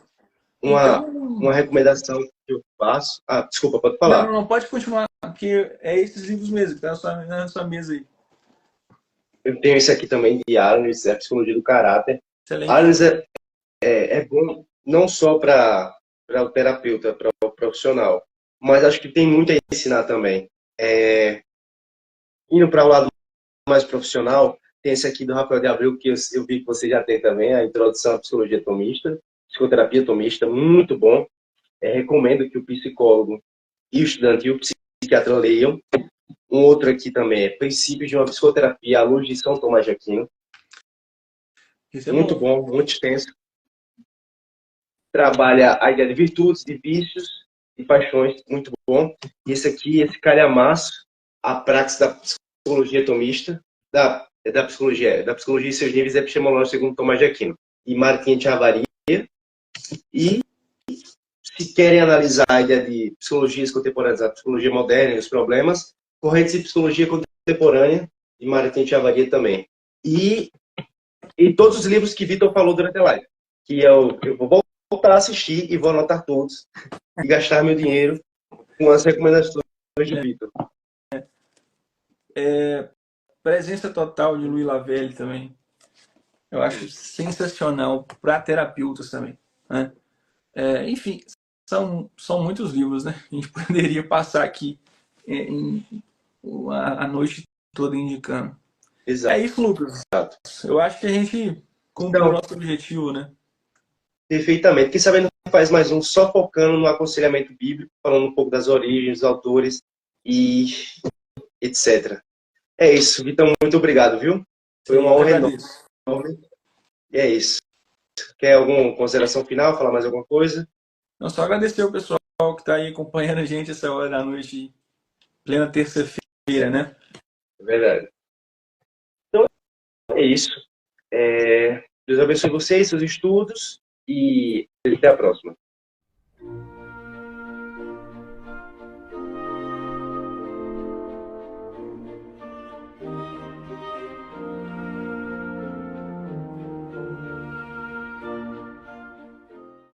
Então, Uma recomendação que eu faço. Ah, desculpa, pode falar. não, pode continuar, porque é esses livros mesmo, que tá na sua mesa aí. Eu tenho esse aqui também de Arnes, a Psicologia do Caráter. Excelente. Arnes é bom não só para o terapeuta, para o profissional, mas acho que tem muito a ensinar também. Indo para o lado mais profissional, tem esse aqui do Rafael de Abreu, que eu vi que você já tem também, a Introdução à Psicologia Tomista, Psicoterapia Tomista, muito bom. Recomendo que o psicólogo e o estudante e o psiquiatra leiam. Um outro aqui também é Princípios de uma Psicoterapia, à luz de São Tomás de Aquino. Esse é Muito bom, muito extenso. Trabalha a ideia de virtudes, de vícios e paixões, muito bom. E esse calhamaço, a prática da psicologia tomista, da psicologia e seus níveis epistemológicos segundo Tomás de Aquino. E Martim de Avaria. E se querem analisar a ideia de psicologias contemporâneas, a psicologia moderna e os problemas, Correntes de Psicologia Contemporânea, de Martim de Avaria também. E todos os livros que Vitor falou durante a live, que eu vou voltar a assistir e vou anotar todos e gastar meu dinheiro com as recomendações de Vitor. Presença Total de Louis Lavelle também. Eu acho sensacional para terapeutas também, né? Enfim, são muitos livros, né? A gente poderia passar aqui a noite toda indicando. Exato. É isso, Lucas. Exato. Eu acho que a gente cumpriu o nosso objetivo, né? Perfeitamente. Quem sabe não faz mais um só focando no aconselhamento bíblico, falando um pouco das origens, dos autores e etc. É isso, Vitor, muito obrigado, viu? Foi uma honra enorme. E é isso. Quer alguma consideração final? Falar mais alguma coisa? Não, só agradecer o pessoal que está aí acompanhando a gente essa hora da noite, plena terça-feira, né? É verdade. Então, é isso. Deus abençoe vocês, seus estudos e até a próxima.